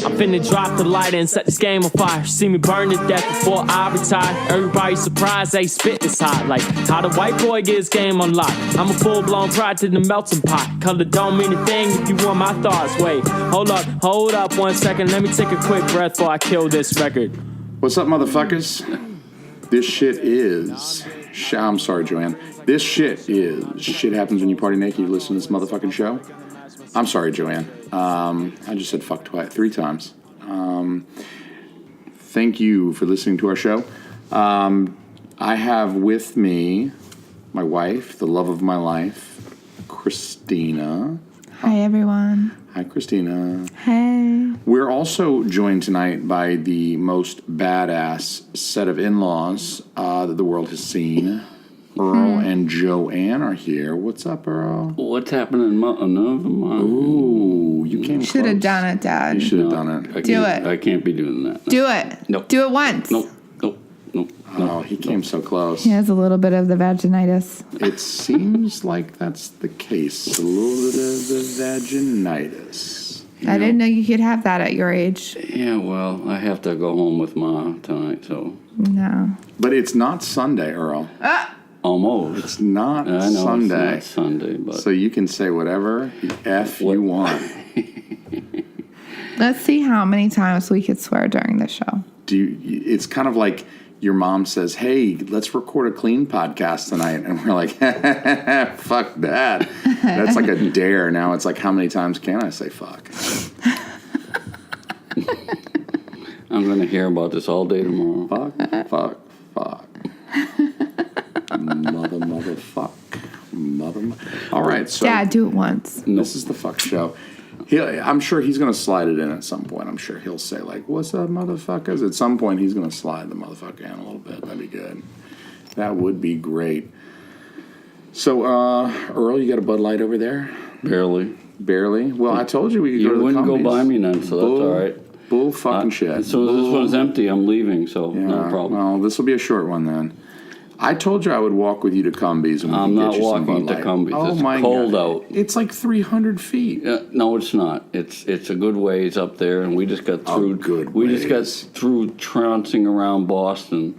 I'm finna drop the light and set this game on fire. See me burn to death before I retire. Everybody surprised they spit this hot. Like how the white boy get his game unlocked. I'm a full-blown pride to the melting pot. Color don't mean a thing if you want my thoughts. Wait, hold up 1 second. Let me take a quick breath before I kill this record. What's up, motherfuckers? This shit is... I'm sorry, Joanne. This shit is... Shit happens when you party naked. You listen to this motherfucking show. I'm sorry, Joanne. I just said fuck 3 times. Thank you for listening to our show. I have with me my wife, the love of my life, Christina. Hi, everyone. Hi, Christina. Hey. We're also joined tonight by the most badass set of in-laws that the world has seen. Earl and Joanne are here. What's up, Earl? What's happening? Ooh, you came close. Should have done it, Dad. You should have done it. Do it. I can't be doing that. Do it. Nope. Do it once. Nope. Oh, he came so close. He has a little bit of the vaginitis. It seems like that's the case. A little bit of the vaginitis. I didn't know you could have that at your age. Yeah, well, I have to go home with Ma tonight, so. No. But it's not Sunday, Earl. Almost. It's not I know Sunday. it's not Sunday, but. So you can say whatever the F you want. Let's see how many times we could swear during the show. It's kind of like your mom says, hey, let's record a clean podcast tonight. And we're like, fuck that. That's like a dare. Now it's like, how many times can I say fuck? I'm going to hear about this all day tomorrow. Fuck. Mother. All right, so. Dad, do it once. This is the fuck show. I'm sure he's going to slide it in at some point. I'm sure he'll say, like, what's up, motherfuckers? At some point, he's going to slide the motherfucker in a little bit. That'd be good. That would be great. So, Earl, you got a Bud Light over there? Barely? Well, I told you we could go to the You wouldn't Cumbies. go buy me none, so that's all right. Bull fucking shit. So this one's empty. I'm leaving, so no problem. Well, this will be a short one then. I told you I would walk with you to Cumbies. And I'm we could not get you some walking Bud to Light. Cumbies. Oh, It's my cold God. out. It's like 300 feet. No, it's not. It's a good ways up there, and we just got through. Just got through trouncing around Boston,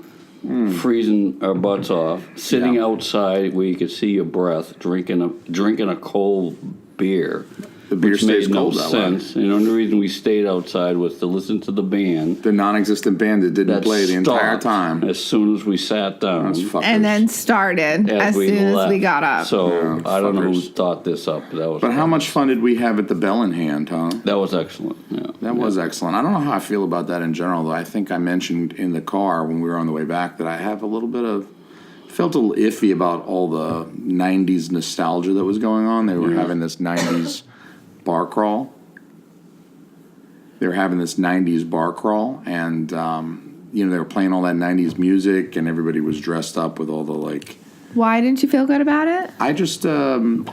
freezing our butts off, sitting outside where you could see your breath, drinking a cold beer. The beer which stays made cold no that sense. And the only reason we stayed outside was to listen to the band. The non-existent band that didn't play the entire stopped time. As soon as we sat down. And then started as soon as we got up. So I don't know who thought this up. But how much fun did we have at the Bell in Hand, huh? That was excellent. Yeah. That was excellent. I don't know how I feel about that in general, though. I think I mentioned in the car when we were on the way back that I have a little bit of... felt a little iffy about all the 90s nostalgia that was going on. They were having this 90s... bar crawl. They were having this 90s bar crawl, and they were playing all that 90s music, and everybody was dressed up with all the like. Why didn't you feel good about it? I just, like the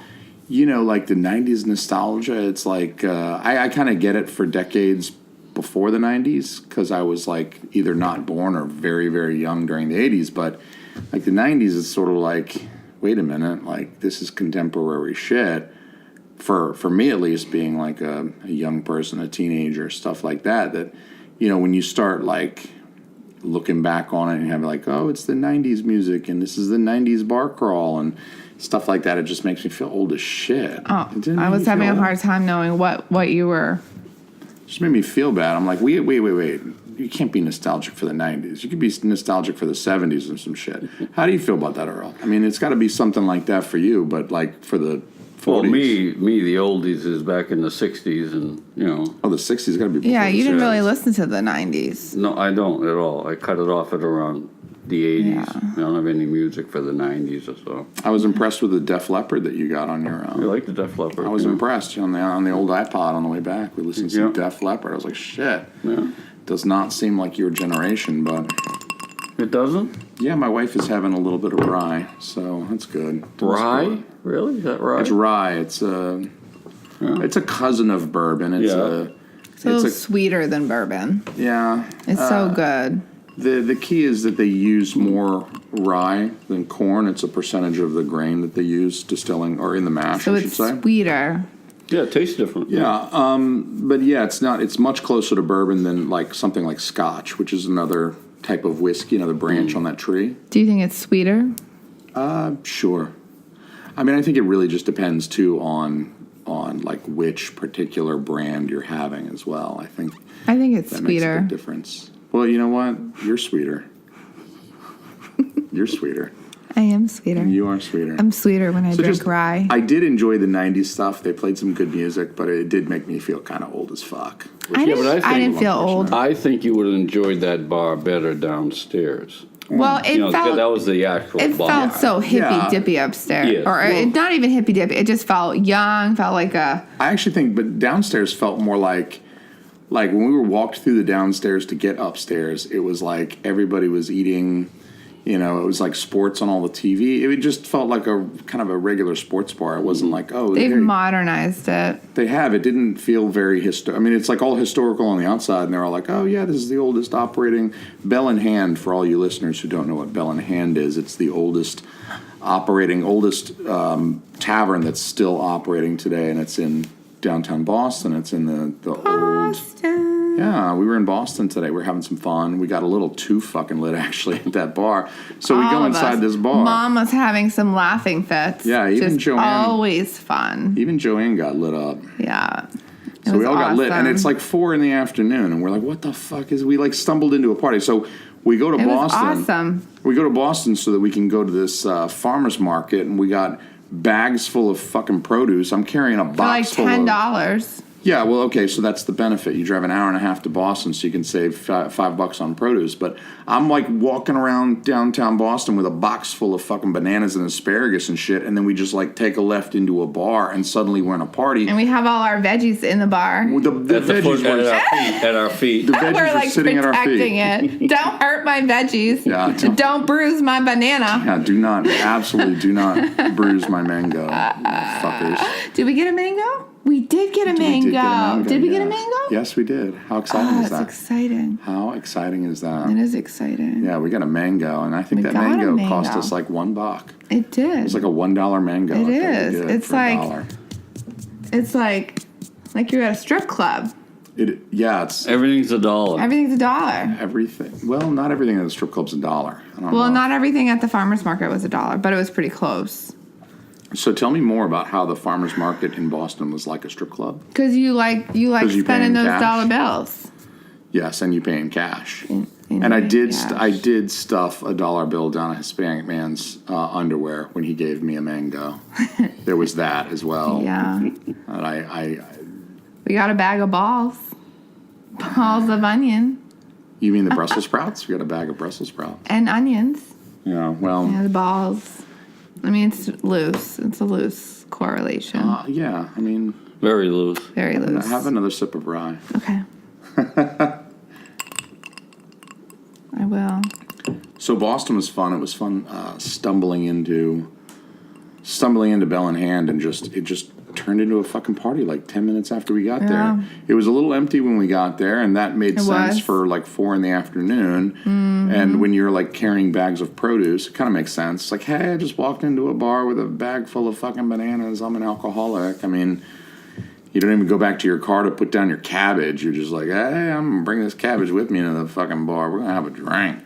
90s nostalgia. It's like I kind of get it for decades before the 90s because I was like either not born or very, very young during the 80s, but like the 90s is sort of like, wait a minute, like this is contemporary shit. For me at least, being like a young person, a teenager, stuff like that, when you start like looking back on it and have like, oh, it's the 90s music and this is the 90s bar crawl and stuff like that, it just makes me feel old as shit. Oh, I was having a hard time knowing what you were. It just made me feel bad. I'm like, wait. You can't be nostalgic for the 90s. You could be nostalgic for the 70s and some shit. How do you feel about that, Earl? I mean, it's got to be something like that for you, but like for the 40s. Well, me, the oldies is back in the 60s and, Oh, the 60s got to be before Yeah, you the didn't 60s. really listen to the 90s. No, I don't at all. I cut it off at around the 80s. Yeah. I don't have any music for the 90s or so. I was impressed with the Def Leppard that you got on your I like the Def Leppard. I was impressed on the old iPod on the way back. We listened to some Yeah. Def Leppard. I was like, shit. Yeah. Does not seem like your generation, but It doesn't? yeah, my wife is having a little bit of rye, so that's good. Rye? Really? Is that rye? It's rye. It's a cousin of bourbon. It's It's a little sweeter than bourbon. Yeah. It's so good. The key is that they use more rye than corn. It's a percentage of the grain that they use distilling, or in the mash, So I should it's say. sweeter. Yeah, it tastes different. Yeah, but yeah, it's much closer to bourbon than like something like Scotch, which is another type of whiskey, another branch on that tree. Do you think it's sweeter? Sure. I mean, I think it really just depends too on like which particular brand you're having as well. I think it's that sweeter. makes a big difference. Well, you know what? You're sweeter. You're sweeter. I am sweeter. You are sweeter. I'm sweeter when I drink rye. I did enjoy the 90s stuff. They played some good music, but it did make me feel kind of old as fuck. I didn't feel old. I think you would have enjoyed that bar better downstairs. Well, it felt that was the actual it bar. felt so hippy dippy upstairs, Yes. Not even hippy dippy. It just felt young. Felt like a. I actually think, but downstairs felt more like when we were walked through the downstairs to get upstairs. It was like everybody was eating. You know, it was like sports on all the TV. It just felt like a kind of a regular sports bar. It wasn't like, oh, they've modernized it. They have. It didn't feel very I mean, it's like all historical on the outside, and they're all like, oh, yeah, this is the oldest operating Bell in Hand. For all you listeners who don't know what Bell in Hand is, it's the oldest tavern that's still operating today, and it's in downtown Boston. It's in the Boston. old. Yeah, we were in Boston today. We were having some fun. We got a little too fucking lit, actually, at that bar. So we go inside this bar. Mom was having some laughing fits. Yeah, even just Joanne. Always fun. Even Joanne got lit up. Yeah. So we all got lit. And it's like 4 p.m, and we're like, what the fuck is... We like stumbled into a party. So we go to Boston. Was awesome. We go to Boston so that we can go to this farmer's market, and we got bags full of fucking produce. I'm carrying a box For like full of... $10. Yeah, well, okay, so that's the benefit. You drive an hour and a half to Boston, so you can save $5 on produce. But I'm like walking around downtown Boston with a box full of fucking bananas and asparagus and shit, and then we just like take a left into a bar, and suddenly we're in a party. And we have all our veggies in the bar. The veggies were at our feet. The veggies We're were like sitting at our protecting feet. it. Don't hurt my veggies. Yeah, don't bruise my banana. Yeah, absolutely do not bruise my mango, fuckers. Did we get a mango? We did get a mango. Did we get a mango? Yes, we did. How exciting is that? That's exciting. How exciting is that? It is exciting. Yeah, we got a mango, and I think that mango cost us like $1. It did. It was like a $1 mango. It is. It's like it's like you're at a strip club. It's everything's $1. Everything's $1. Everything. Well, not everything at the strip club's $1. I don't well, know. not everything at the farmer's market was $1, but it was pretty close. So tell me more about how the farmer's market in Boston was like a strip club. Because you like spending those dollar bills. Yes, and you pay in cash. And I did stuff a dollar bill down a Hispanic man's underwear when he gave me a mango. There was that as well. Yeah. And we got a bag of balls of onion. You mean the Brussels sprouts? We got a bag of Brussels sprouts. And onions. Yeah, well. Yeah, the balls. I mean, it's loose. It's a loose correlation. Yeah, I mean... Very loose. Very loose. Have another sip of rye. Okay. I will. So Boston was fun. It was fun stumbling into Bell in Hand, and it just turned into a fucking party like 10 minutes after we got there. It was a little empty when we got there, and that made sense for like 4 p.m. Mm-hmm. And when you're like carrying bags of produce, it kind of makes sense. It's like, hey, I just walked into a bar with a bag full of fucking bananas. I'm an alcoholic. I mean, you don't even go back to your car to put down your cabbage. You're just like, hey, I'm going to bring this cabbage with me into the fucking bar. We're going to have a drink.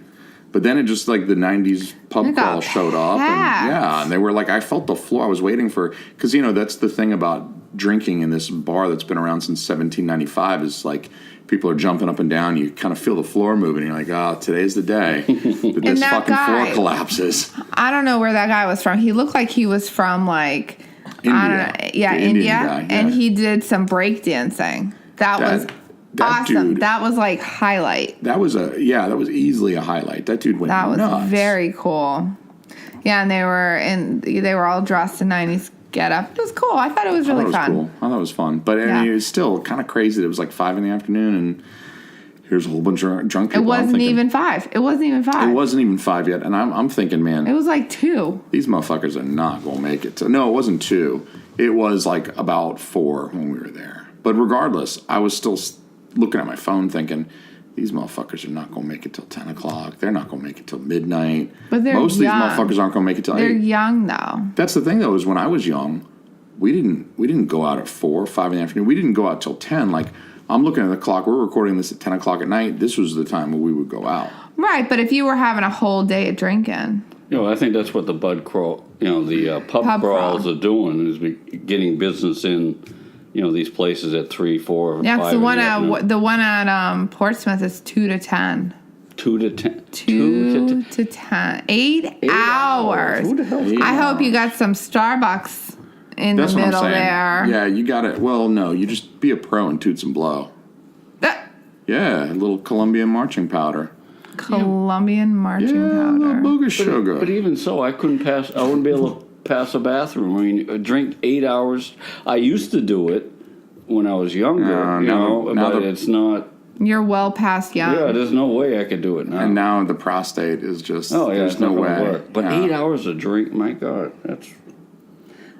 But then it just like the 90s pub crawl showed up. And they were like, I felt the floor. I was waiting for, because, that's the thing about drinking in this bar that's been around since 1795 is like people are jumping up and down. You kind of feel the floor moving. You're like, oh, today's the day that this fucking floor collapses. I don't know where that guy was from. He looked like he was from like, India. I don't know. Yeah, India. Guy, and he did some break dancing. That was awesome. Dude, that was like highlight. That was easily a highlight. That dude went nuts. That was very cool. Yeah, and they were all dressed in 90s get up. It was cool. I thought it was really fun. Cool. I thought it was fun. But I mean, it was still kind of crazy that it was like 5 p.m, and here's a whole bunch of drunk people. It wasn't even 5. It wasn't even 5. It wasn't even 5 yet. And I'm thinking, man. It was like 2. These motherfuckers are not going to make it. No, it wasn't 2. It was like about 4 when we were there. But regardless, I was still looking at my phone thinking, these motherfuckers are not going to make it till 10 o'clock. They're not going to make it till midnight. But they're Most of these motherfuckers aren't going to make it till 8. They're young, though. That's the thing, though, is when I was young, we didn't go out at 4 or 5 in the afternoon. We didn't go out till 10. Like, I'm looking at the clock. We're recording this at 10 o'clock at night. This was the time when we would go out. Right, but if you were having a whole day of drinking. I think that's what the pub crawls are doing, is getting business in, these places at 3, 4, Yeah, 5. because the one at Portsmouth is 2 to 10. 2 to 10. 2 to 10. 8 hours. Who the hell? I hope you got some Starbucks in That's the what I'm middle saying. there. Yeah, you got it. Well, no, you just be a pro and toot some blow. Yeah, a little Colombian marching powder. Colombian marching Yeah, a powder. little booger sugar. But even so, I wouldn't be able to pass a bathroom. I mean, drink 8 hours. I used to do it when I was younger, now but it's not. You're well past young. Yeah, there's no way I could do it now. And now the prostate is just, there's it's no not gonna way. work. But Yeah. 8 hours of drink, my God, that's.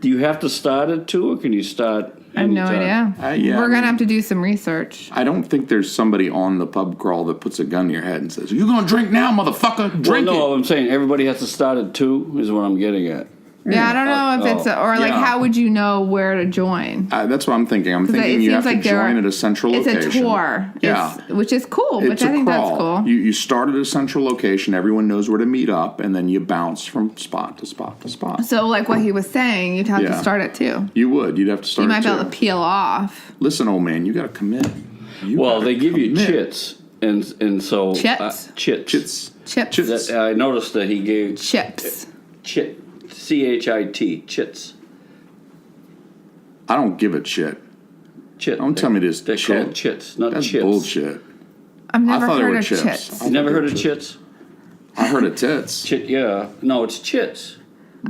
Do you have to start at 2, or can you start? I have no anytime? idea. Yeah, We're going to have to do some research. I don't think there's somebody on the pub crawl that puts a gun to your head and says, "You gonna drink now, motherfucker? Drink Well, no, it." I'm saying everybody has to start at 2, is what I'm getting at. Yeah, I don't know if it's yeah. how would you know where to join? That's what I'm thinking. I'm 'Cause thinking it you seems have to like there join are- at a central It's location. a tour. Yeah. Which is cool, It's which I think crawl. that's cool. You start at a central location. Everyone knows where to meet up, and then you bounce from spot to spot to spot. So like what he was saying, you'd have to Yeah. start at 2. You would. You'd have to start. You might be at able 2. to peel off. Listen, old man, you got to commit. Well, they give you commit. chits, and so Chits? chits. Chips. Chits. I noticed that he gave Chips. chit, CHIT, chits, I don't give a shit. chit. Don't tell me this They're shit. called chits, not That's chips. bullshit. I've never thought they heard were of chips. chits. I You never thought heard they of were chits? I heard of tits. Chit, yeah. No, it's chits.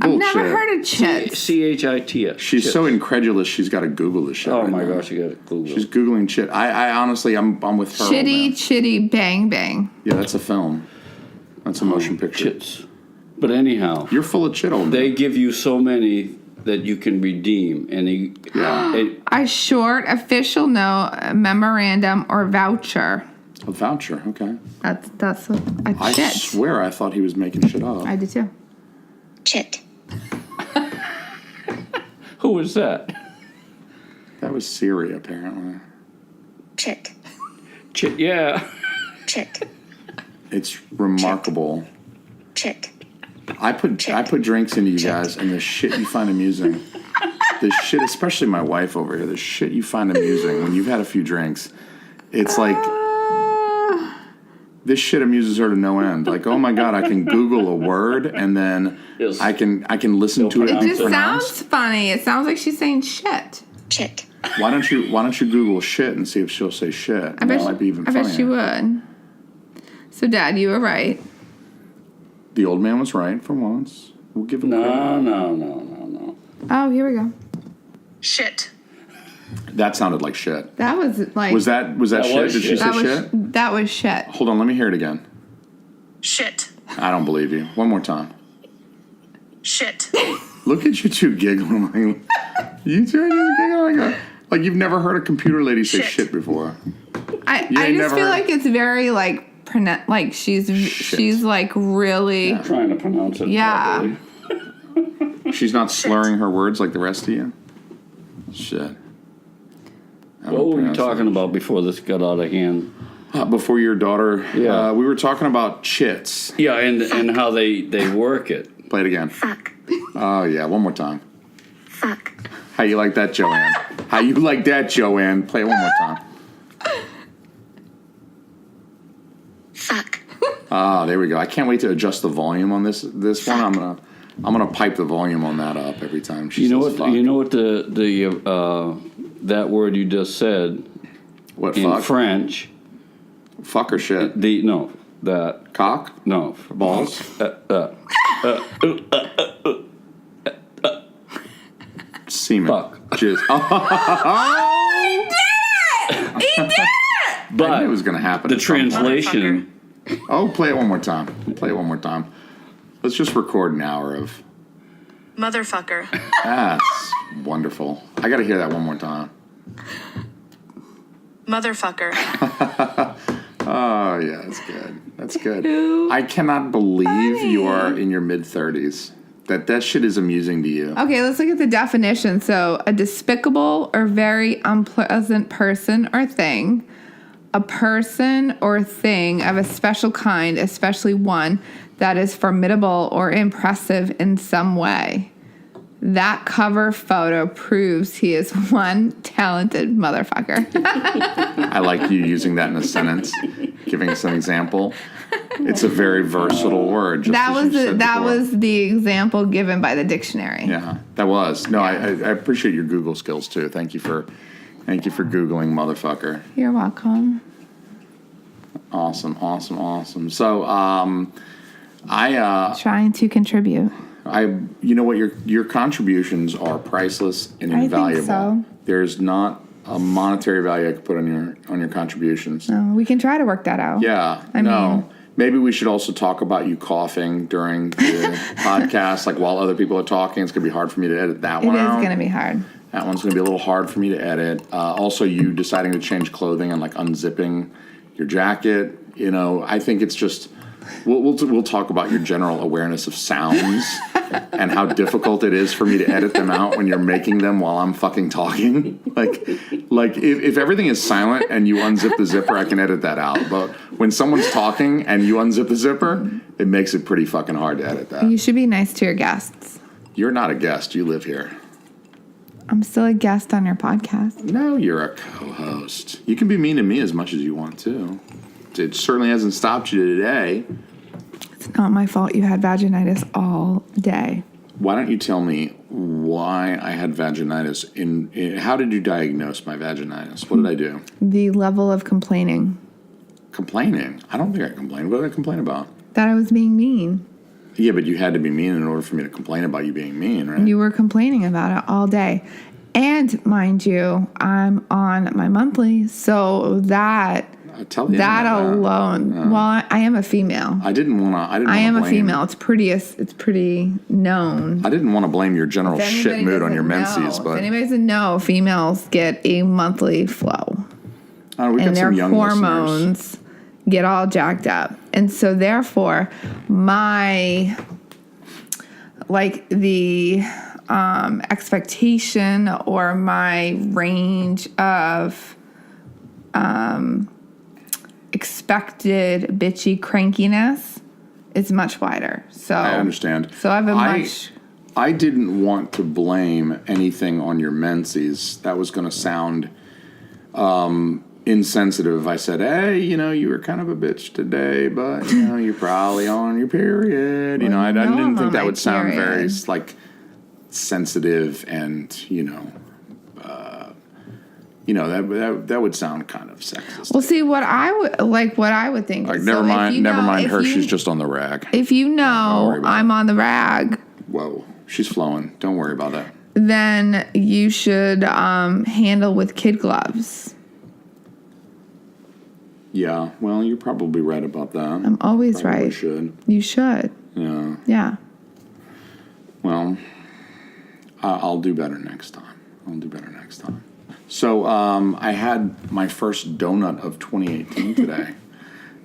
I've never Bullshit. heard of chits. CHIT. She's chits. so incredulous. She's got to Google this shit. Oh right my now. gosh, you got to Google. She's googling shit. I honestly, I'm with her. Chitty, man. chitty, bang, bang. Yeah, that's a film. That's a motion picture. chits. But anyhow, You're full of shit, old man. they give you so many that you can redeem, and A short official note, a memorandum, or voucher. A voucher. Okay. That's a I chit. swear I thought he was making shit up. I did too. Chit. who was that? That was Siri, apparently. Chit. Chit, yeah. Chit. It's remarkable. Chit. I put drinks into you guys, and the shit you find amusing. The shit, especially my wife over here. The shit you find amusing when you've had a few drinks. It's like this shit amuses her to no end. Like, oh my god, I can Google a word, and then Yes. I can listen to it. It and just pronounce. sounds funny. It sounds like she's saying shit. Chit. Why don't you Google shit and see if she'll say shit? I bet, That might be even I funnier. bet she would. So, Dad, you were right. The old man was right for once. We'll give him No, credit. no. Oh, here we go. Shit. That sounded like shit. That was like Was that That shit? was Did she shit. say that was shit? that was shit. Hold on, let me hear it again. Shit. I don't believe you. One more time. Shit. Look at you two giggling. You two are just giggling like you've never heard a computer lady say Shit. shit before. I ain't just never feel heard- like it's very like like she's like really Trying to pronounce it Yeah. properly. She's not slurring her words like the rest of you. Shit. I don't What were we pronounce talking that. about before this got out of hand? Before your daughter, Yeah. we were talking about chits. Yeah, and how they work it. Play it again. Fuck. Oh, yeah, one more time. Fuck. How you like that, Joanne? How you like that, Joanne? Play it one more time. Fuck. Ah, there we go. I can't wait to adjust the volume on this one. I'm gonna pipe the volume on that up every time she You know says what? fuck. You know what the that word you just said What, in fuck? French? Fuck or shit? That Cock? no Balls? Semen. Fuck. Jizz. Oh, He did it! I But knew it was gonna happen. the at some point. translation. Oh, play it one more time. Play it one more time. Let's just record an hour of. Motherfucker. That's wonderful. I gotta hear that one more time. Motherfucker. Oh yeah, that's good. That's good. I cannot believe you are in your mid-30s. That shit is amusing to you. Okay, let's look at the definition. So, a despicable or very unpleasant person or thing. A person or thing of a special kind, especially one that is formidable or impressive in some way. That cover photo proves he is one talented motherfucker. I like you using that in a sentence, giving us an example. It's a very versatile word. That was the example given by the dictionary. Yeah, that was. No, I appreciate your Google skills too. Thank you for Googling motherfucker. You're welcome. Awesome. So, I trying to contribute. you know what, your contributions are priceless and invaluable. think so. There's not a monetary value I could put on your contributions. No, we can try to work that out. Yeah, I mean, maybe we should also talk about you coughing during the podcast, like while other people are talking. It's gonna be hard for me to edit that one out. It is going to be hard. That one's gonna be a little hard for me to edit. Also, you deciding to change clothing and like unzipping your jacket. You know, I think it's just. We'll talk about your general awareness of sounds and how difficult it is for me to edit them out when you're making them while I'm fucking talking. Like if everything is silent and you unzip the zipper, I can edit that out. But when someone's talking and you unzip the zipper, it makes it pretty fucking hard to edit that. You should be nice to your guests. You're not a guest. You live here. I'm still a guest on your podcast. No, you're a co-host. You can be mean to me as much as you want to. It certainly hasn't stopped you today. It's not my fault you had vaginitis all day. Why don't you tell me why I had vaginitis? How did you diagnose my vaginitis? What did I do? The level of complaining. Complaining? I don't think I complained. What did I complain about? That I was being mean. Yeah, but you had to be mean in order for me to complain about you being mean, right? You were complaining about it all day. And mind you, I'm on my monthly, so that alone. Yeah. Well, I am a female. I am a female. It's pretty known. I didn't want to blame your general shit mood on your menses, but if anybody doesn't know, females get a monthly flow, and their young hormones listeners. Get all jacked up, and so therefore, my the expectation or my range of expected bitchy crankiness is much wider. So I understand. So I have I didn't want to blame anything on your menses. That was going to sound insensitive if I said, hey, you were kind of a bitch today, but, you're probably on your period. I didn't think that would sound very, sensitive and, that would sound kind of sexist. Well, see, what I would think is... never mind her, she's just on the rag. If I'm on the rag... Whoa, she's flowing. Don't worry about that. Then you should handle with kid gloves. Yeah, well, you're probably right about that. I'm always right. You should. Yeah. Yeah. Well, I'll do better next time. So I had my first donut of 2018 today.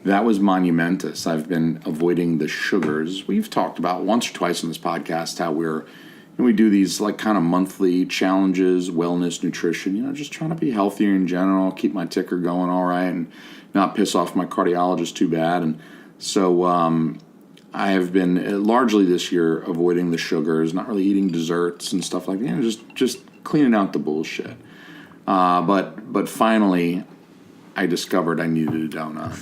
That was monumentous. I've been avoiding the sugars. We've talked about once or twice on this podcast how we do these kind of monthly challenges, wellness, nutrition, just trying to be healthier in general, keep my ticker going all right, and not piss off my cardiologist too bad. And so I have been largely this year avoiding the sugars, not really eating desserts and stuff like that, just cleaning out the bullshit. But finally, I discovered I needed a donut.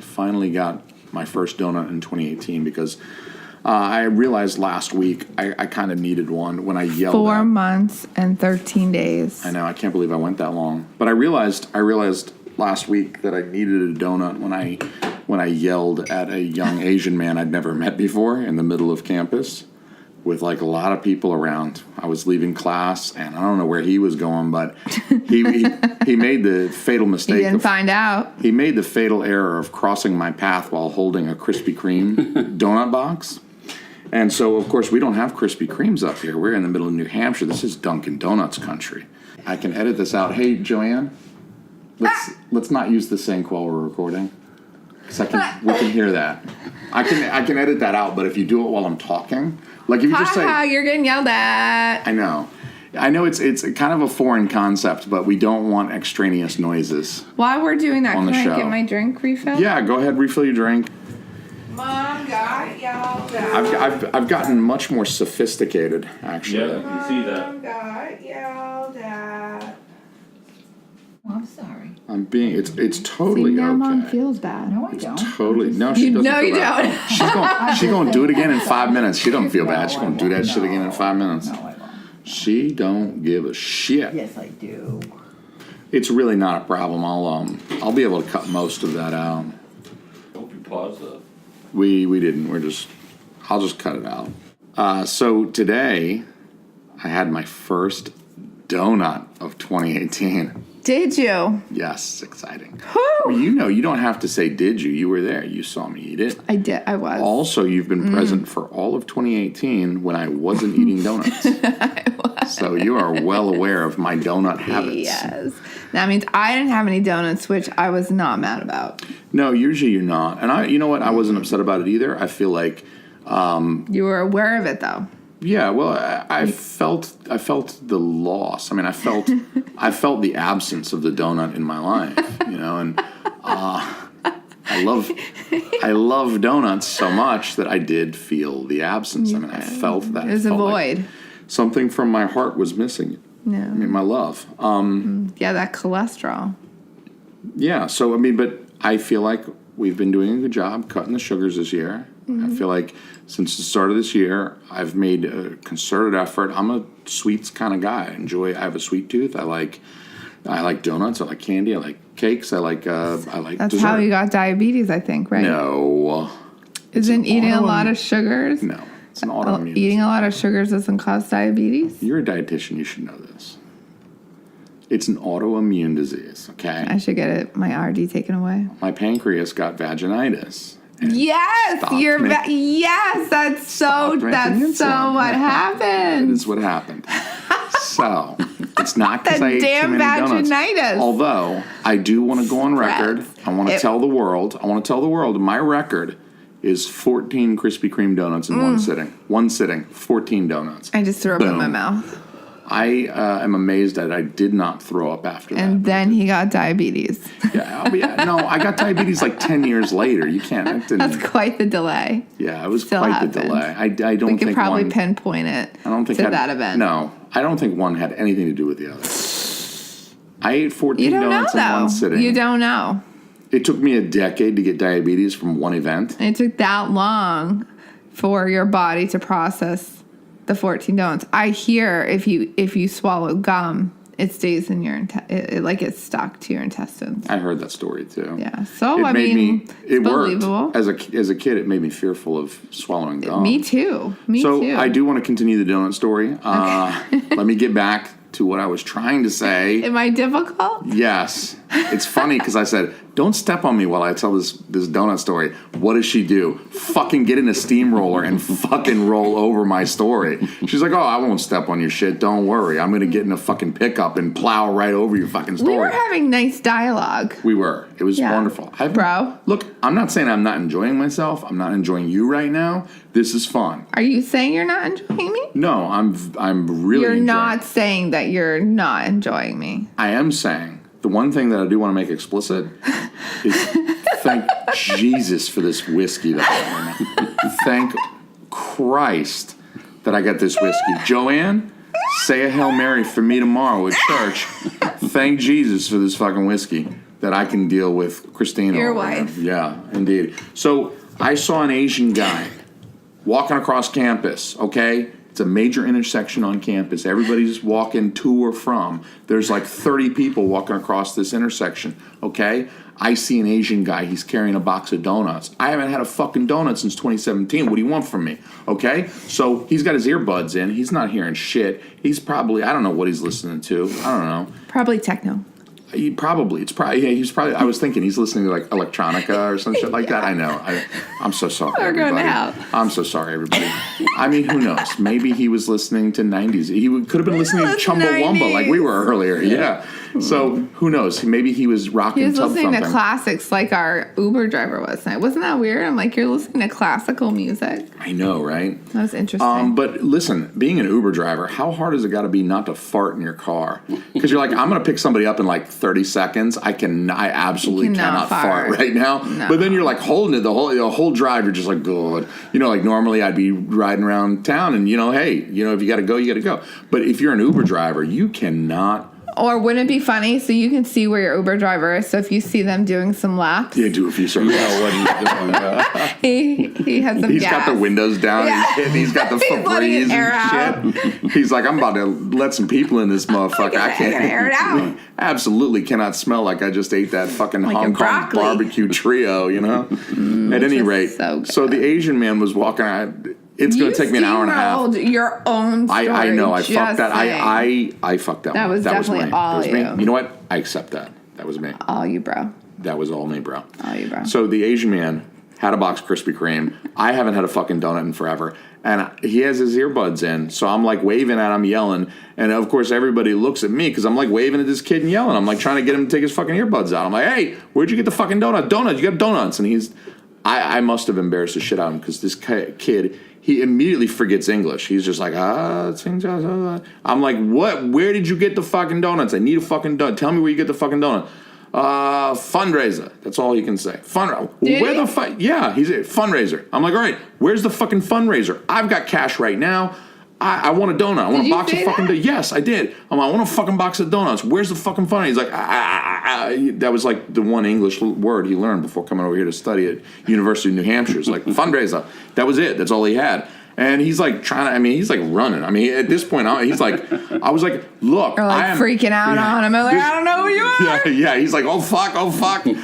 Finally got my first donut in 2018. Because I realized last week I kind of needed one when I yelled. 4 months and 13 days. I know, I can't believe I went that long. But I realized last week that I needed a donut when I yelled at a young Asian man I'd never met before in the middle of campus with a lot of people around. I was leaving class, and I don't know where he was going, but he made the fatal mistake. He didn't find out. He made the fatal error of crossing my path while holding a Krispy Kreme donut box. And so, of course, we don't have Krispy Kremes up here. We're in the middle of New Hampshire. This is Dunkin' Donuts country. I can edit this out. Hey, Joanne, let's not use the sink while we're recording, because we can hear that. I can edit that out, but if you do it while I'm talking, like if you just say, you're getting yelled at. I know it's kind of a foreign concept, but we don't want extraneous noises. While we're doing that, On the can I show. get my drink refilled? Yeah, go ahead, refill your drink. Mom got yelled at. I've gotten much more sophisticated, actually. Yeah, you can see that. Mom got yelled at. Well, I'm sorry. I'm being it's totally See, now okay. Mom feels bad. No, I don't. Totally. No, she doesn't. No, feel you bad. don't. She's gonna do it again in 5 minutes. She don't feel bad. She's gonna do that shit again in 5 minutes. No, I won't. She don't give a shit. Yes, I do. It's really not a problem. I'll be able to cut most of that out. Hope you pause that. We didn't. I'll just cut it out. So today, I had my first donut of 2018. Did you? Yes, exciting. Whew. Well, you don't have to say did you. You were there. You saw me eat it. I did. I was. Also, you've been present for all of 2018 when I wasn't eating donuts. So you are well aware of my donut habits. Yes. That means I didn't have any donuts, which I was not mad about. No, usually you're not. And you know what? I wasn't upset about it either. I feel like, You were aware of it, though. yeah. Well, I felt the loss. I mean, I felt the absence of the donut in my life. And I love donuts so much that I did feel the absence. I mean, I felt that. It was a Felt like void. something from my heart was missing. No. I mean, my love. Yeah, that cholesterol. Yeah. So, I mean, but I feel like we've been doing a good job cutting the sugars this year. I feel like since the start of this year, I've made a concerted effort. I'm a sweets kind of guy. I have a sweet tooth. I like donuts. I like candy. I like cakes. I like That's dessert. how you got diabetes, I think, right? No. Isn't eating a lot of sugars? No. It's an autoimmune. Eating a lot of sugars doesn't cause diabetes? You're a dietitian. You should know this. It's an autoimmune disease, okay? I should get my RD taken away. My pancreas got vaginitis. Yes, Stopped yes, that's so making what insulin. That happened. is what happened. So, it's not because That I ate too damn many donuts. vaginitis. Although, I do want to go on record. I want to tell the world, my record is 14 Krispy Kreme donuts in one sitting. 14 donuts. I just threw up in my Boom. mouth. I am amazed that I did not throw up after And that. then he got diabetes. No, I got diabetes like 10 years later. You can't. That didn't, That's quite the delay. yeah, it was still quite happened. the delay. I don't We think could probably one, pinpoint it I don't think to had, that event. No, I don't think one had anything to do with the other. I ate 14 You don't know, donuts in one though. sitting. You don't know. It took me a decade to get diabetes from one event. And it took that long for your body to process the 14 donuts. I hear if you swallow gum, it stays in your like it's stuck to your intestines. I heard that story too. Yeah. So It I made mean, me. It it's believable. worked. As a kid, it made me fearful of swallowing gum. Me too. So too. I do want to continue the donut story. Let me get back to what I was trying to say. Am I difficult? Yes. It's funny because I said, don't step on me while I tell this donut story. What does she do? Fucking get in a steamroller and fucking roll over my story. She's like, oh, I won't step on your shit. Don't worry. I'm going to get in a fucking pickup and plow right over your fucking story. We were having nice dialogue. We were. It was Yeah. wonderful. Bro. Look, I'm not saying I'm not enjoying myself. I'm not enjoying you right now. This is fun. Are you saying you're not enjoying me? No, I'm really You're enjoying not saying that you're not enjoying me. I am saying the one thing that I do want to make explicit is thank Jesus for this whiskey that I got right now. Thank Christ that I got this whiskey. Joanne, say a Hail Mary for me tomorrow at church. Thank Jesus for this fucking whiskey that I can deal with Christina. Your over here. wife. Yeah, indeed. So I saw an Asian guy walking across campus, okay? It's a major intersection on campus. Everybody's walking to or from. There's like 30 people walking across this intersection, okay? I see an Asian guy. He's carrying a box of donuts. I haven't had a fucking donut since 2017. What do you want from me, okay? So he's got his earbuds in. He's not hearing shit. He's probably, I don't know what he's listening to. I don't know. Probably techno. He's probably, I was thinking he's listening to like electronica or some shit like that. I know. I'm so sorry, We're going everybody. out. I'm so sorry, everybody. I mean, who knows? Maybe he was listening to 90s. He could have been listening to Listen to Chumbawamba like we were earlier. Yeah. So who knows? Maybe he was rocking. He was tub listening to thumping. classics like our Uber driver was. Wasn't that weird? I'm like, you're listening to classical music. I know, right? That was interesting. But listen, being an Uber driver, how hard has it got to be not to fart in your car? Because you're like, I'm going to pick somebody up in like 30 seconds. I absolutely cannot fart right now. No. But then you're like holding it the whole drive. You're just like, good. Like normally I'd be riding around town and, hey, if you got to go, you got to go. But if you're an Uber driver, you cannot. Or wouldn't it be funny? So you can see where your Uber driver is. So if you see them doing some laps, Yeah, do a few circles. What he's doing. he has some He's gas. got the windows down. Yeah. He's got the He's letting Febreze it air out. and shit. He's like, I'm about to let some people in this motherfucker. I can't air it out. Absolutely cannot smell like I just ate that fucking Like a Hong Kong broccoli. barbecue trio. At any is rate, so good. so the Asian man was walking out. It's going to take me an hour and a half. steamrolled your own story. I know. I just fucked that. saying. I fucked that. That one. was definitely me. all that was me. you. You know what? I accept that. That was me. All you, bro. That was all me, bro. All you, bro. So the Asian man had a box of Krispy Kreme. I haven't had a fucking donut in forever. And he has his earbuds in. So I'm like waving at him, yelling. And of course, everybody looks at me because I'm like waving at this kid and yelling. I'm like trying to get him to take his fucking earbuds out. I'm like, hey, where'd you get the fucking donut? Donuts. You got donuts. And I must have embarrassed the shit out of him because this kid, he immediately forgets English. He's just like, I'm like, what? Where did you get the fucking donuts? I need a fucking donut. Tell me where you get the fucking donut. Fundraiser. That's all he can say. Where the fuck? Yeah, he's a fundraiser. I'm like, all right, where's the fucking fundraiser? I've got cash right now. I want a donut. I want a box of fucking donuts. Yes, I did. I want a fucking box of donuts. Where's the fucking fun? He's like, that was like the one English word he learned before coming over here to study at University of New Hampshire. It's like fundraiser. That was it. That's all he had. And he's like he's like running. At this point, he's like, I was like, look. Or like freaking out on him. I'm like, I don't know who you are. Yeah. He's like, oh fuck. Fucking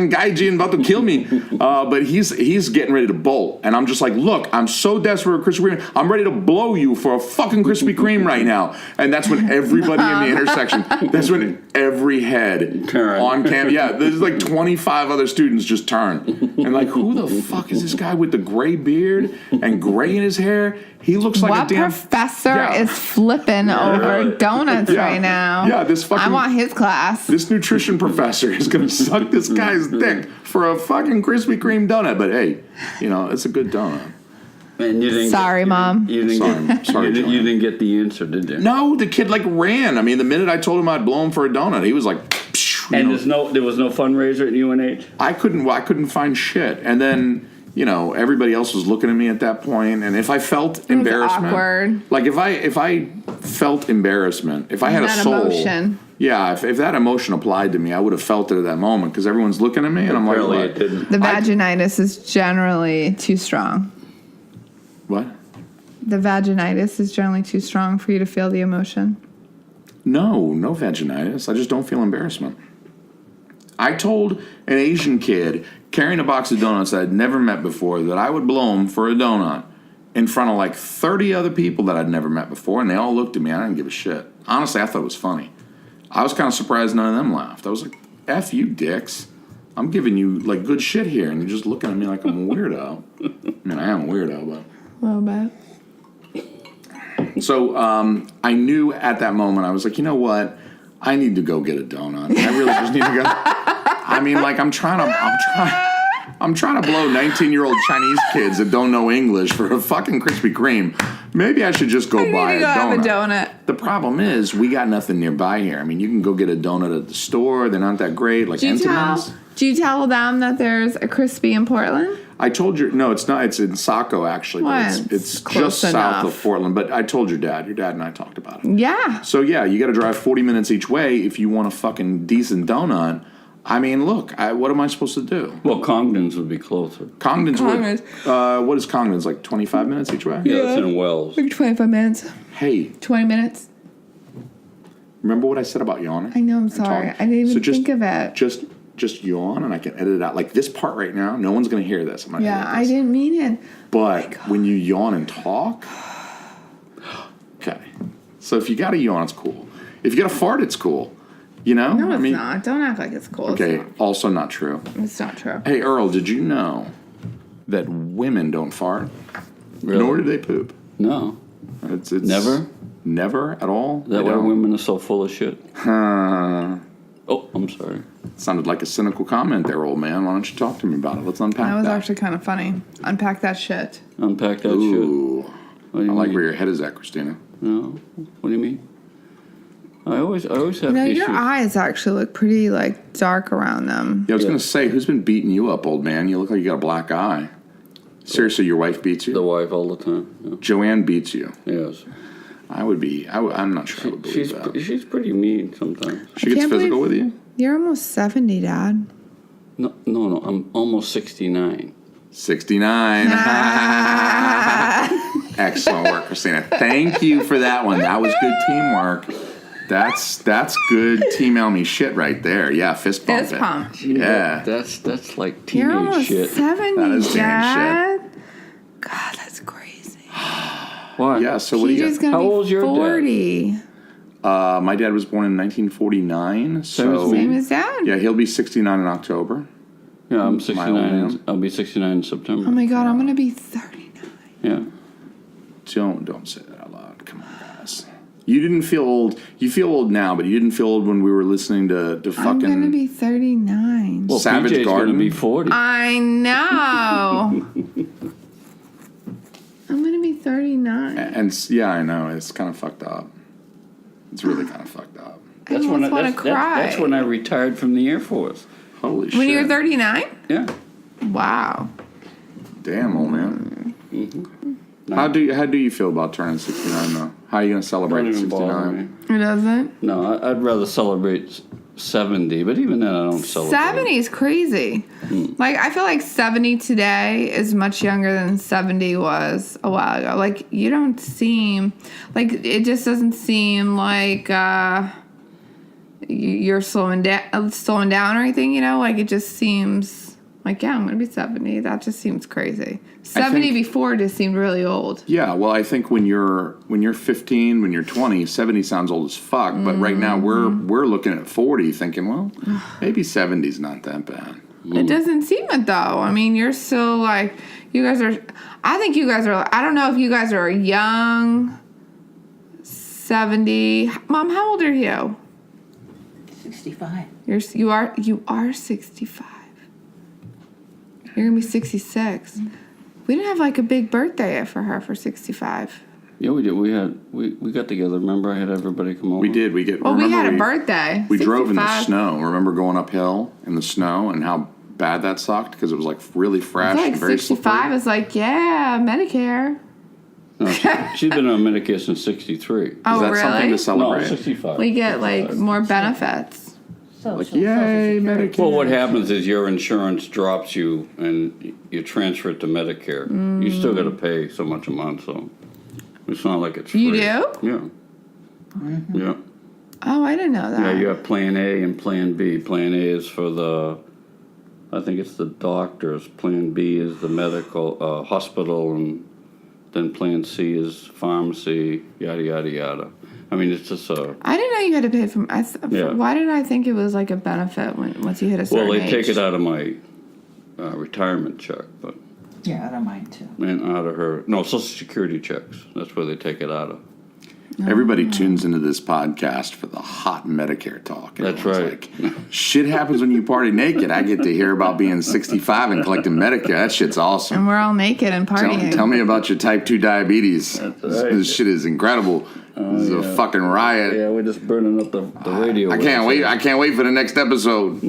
gaijin about to kill me. But he's getting ready to bolt. And I'm just like, look, I'm so desperate for Krispy Kreme. I'm ready to blow you for a fucking Krispy Kreme right now. And that's when everybody in the intersection, that's when every head Turn. on camera, there's like 25 other students just turn. And like, who the fuck is this guy with the gray beard and gray in his hair? He looks like What a damn professor is flipping over donuts right now? Yeah, this fucking. I want his class. This nutrition professor is going to suck this guy's dick for a fucking Krispy Kreme donut. But hey, it's a good donut. And you didn't. Sorry, Mom. You didn't Sorry, you Joanne. didn't get the answer, did you? No, the kid like ran. The minute I told him I'd blow him for a donut, he was like. And there was no fundraiser at UNH. I couldn't find shit, and then. Everybody else was looking at me at that point, and if I felt embarrassment, awkward. like if I felt embarrassment, if I had a That soul, emotion. yeah, if that emotion applied to me, I would have felt it at that moment because everyone's looking at me, and I'm like, Apparently what? it didn't. The vaginitis is generally too strong. What? The vaginitis is generally too strong for you to feel the emotion. No vaginitis. I just don't feel embarrassment. I told an Asian kid carrying a box of donuts that I'd never met before that I would blow him for a donut in front of like 30 other people that I'd never met before, and they all looked at me. I didn't give a shit. Honestly, I thought it was funny. I was kind of surprised none of them laughed. I was like, F you dicks. I'm giving you like good shit here, and you're just looking at me like I'm a weirdo. I am a weirdo, but... A little bit. So I knew at that moment, I was like, you know what? I need to go get a donut. I really just need to go... I'm trying to blow 19-year-old Chinese kids that don't know English for a fucking Krispy Kreme. Maybe I should just go buy a donut. Have a donut. The problem is we got nothing nearby here. You can go get a donut at the store. They're not that great. Like Entenmann's. Do you tell them that there's a Crispy in Portland? I told you. No, it's not. It's in Saco actually. What? But it's Close just south enough. of Portland. But I told your dad. Your dad and I talked about it. Yeah. So yeah, you got to drive 40 minutes each way if you want a fucking decent donut. Look, what am I supposed to do? Well, Congdon's would be closer. Congdon's what is Congdon's, like 25 minutes each way? Yeah, it's in Wells. Like 25 minutes. Hey, 20 minutes. remember what I said about yawning? I know, I'm sorry. I didn't even think of it. Just yawn and I can edit it out. Like this part right now, no one's going to hear this. I'm not Yeah, edit I this. didn't mean it. But when you yawn and talk, okay. So if you got to yawn, it's cool. If you got to fart, it's cool. No, it's not. Don't act like it's cool. Okay, also not true. It's not true. Hey, Earl, did you know that women don't fart? Really? Nor do they poop. No. It's Never? Never at all? Is that why women are so full of shit? Huh. Oh, I'm sorry. Sounded like a cynical comment there, old man. Why don't you talk to me about it? Let's unpack that. That was actually kind of funny. Unpack that shit. Unpack that Ooh. shit. What do you I like mean? where your head is at, Christina. No. What do you mean? I always have No, issues. your eyes actually look pretty like dark around them. Yeah, I was going to say, who's been beating you up, old man? You look like you got a black eye. Seriously, your wife beats you? The wife all the time. Yeah. Joanne beats you. Yes. I'm not sure I would believe that. She's pretty mean sometimes. She gets can't physical believe- with you? You're almost 70, Dad. No. I'm almost 69. 69. Excellent work, Christina. Thank you for that one. That was good teamwork. That's good Team Elmy shit right there. Yeah, fist bump. Fist pump. Yeah. That's like You're teenage almost shit. 70, That is teenage Dad. God, that's crazy. Why? Yeah, so what do you He's got? gonna How be old's your dad? 40. My dad was born in 1949. Same as So me. Same as Dad. yeah, he'll be 69 in October. Yeah, I'm old 69. man. I'll be 69 in September. Oh my God, I'm gonna be 39. Yeah. Don't say that out loud. Come on, guys. You didn't feel old. You feel old now, but you didn't feel old when we were listening to I'm gonna fucking be 39. Well, Savage PJ's Garden. gonna be 40. I know. I'm gonna be 39. yeah, I know. It's kind of fucked up. It's really kind of fucked up. I almost want to cry. That's when I retired from the Air Force. Holy shit. When you were 39? Yeah. Wow. Damn, old man. How do you feel about turning 69 though? How are you gonna celebrate Don't even bother 69? me. It doesn't? No, I'd rather celebrate 70, but even then I don't celebrate. 70 is crazy. Like, I feel like 70 today is much younger than 70 was a while ago. Like, you don't seem, like, it just doesn't seem like you're slowing down or anything, you know? Like, it just seems like, yeah, I'm going to be 70. That just seems crazy. 70 before just seemed really old. Yeah, well, I think when you're 15, when you're 20, 70 sounds old as fuck. But right now we're looking at 40, thinking, well, maybe 70's not that bad. It doesn't seem it, though. I mean, you're still like, you guys are, I think you guys are, I don't know if you guys are young, 70. Mom, how old are you? 65. You are 65. You're gonna be 66. We didn't have like a big birthday yet for her for 65. Yeah, we did. We got together. Remember, I had everybody come over. We did. We had a birthday. We drove in the 65. snow. Remember going uphill in the snow and how bad that sucked because it was like really fresh, It's like and very 65 slippery. is like, yeah, Medicare. No, she's been on Medicare since 63. Oh, Is that really? something to No, celebrate? 65. We get like more benefits. Like, yay, Medicare. Well, what happens is your insurance drops you and you transfer it to Medicare. You still got to pay so much a month, so it's not like it's free. You do? Yeah. Yeah. Oh, I didn't know that. Yeah, you have Plan A and Plan B. Plan A is for I think it's the doctors. Plan B is the medical, hospital, and then Plan C is pharmacy, yada, yada, yada. I mean, it's just I didn't know you had to pay for. Yeah. Why did I think it was like a benefit once you hit a certain well, they age? take it out of my retirement check, but Yeah, I don't mind too. and out of her Social Security checks. That's where they take it out of. Everybody tunes into this podcast for the hot Medicare talk. That's Everyone's right. Like, shit happens when you party naked. I get to hear about being 65 and collecting Medicare. That shit's awesome. And we're all naked and partying. Tell me about your type 2 diabetes. That's This, right. this shit is incredible. This is a fucking riot. Yeah, we're just burning up the radio. I can't wait. I can't wait for the next episode.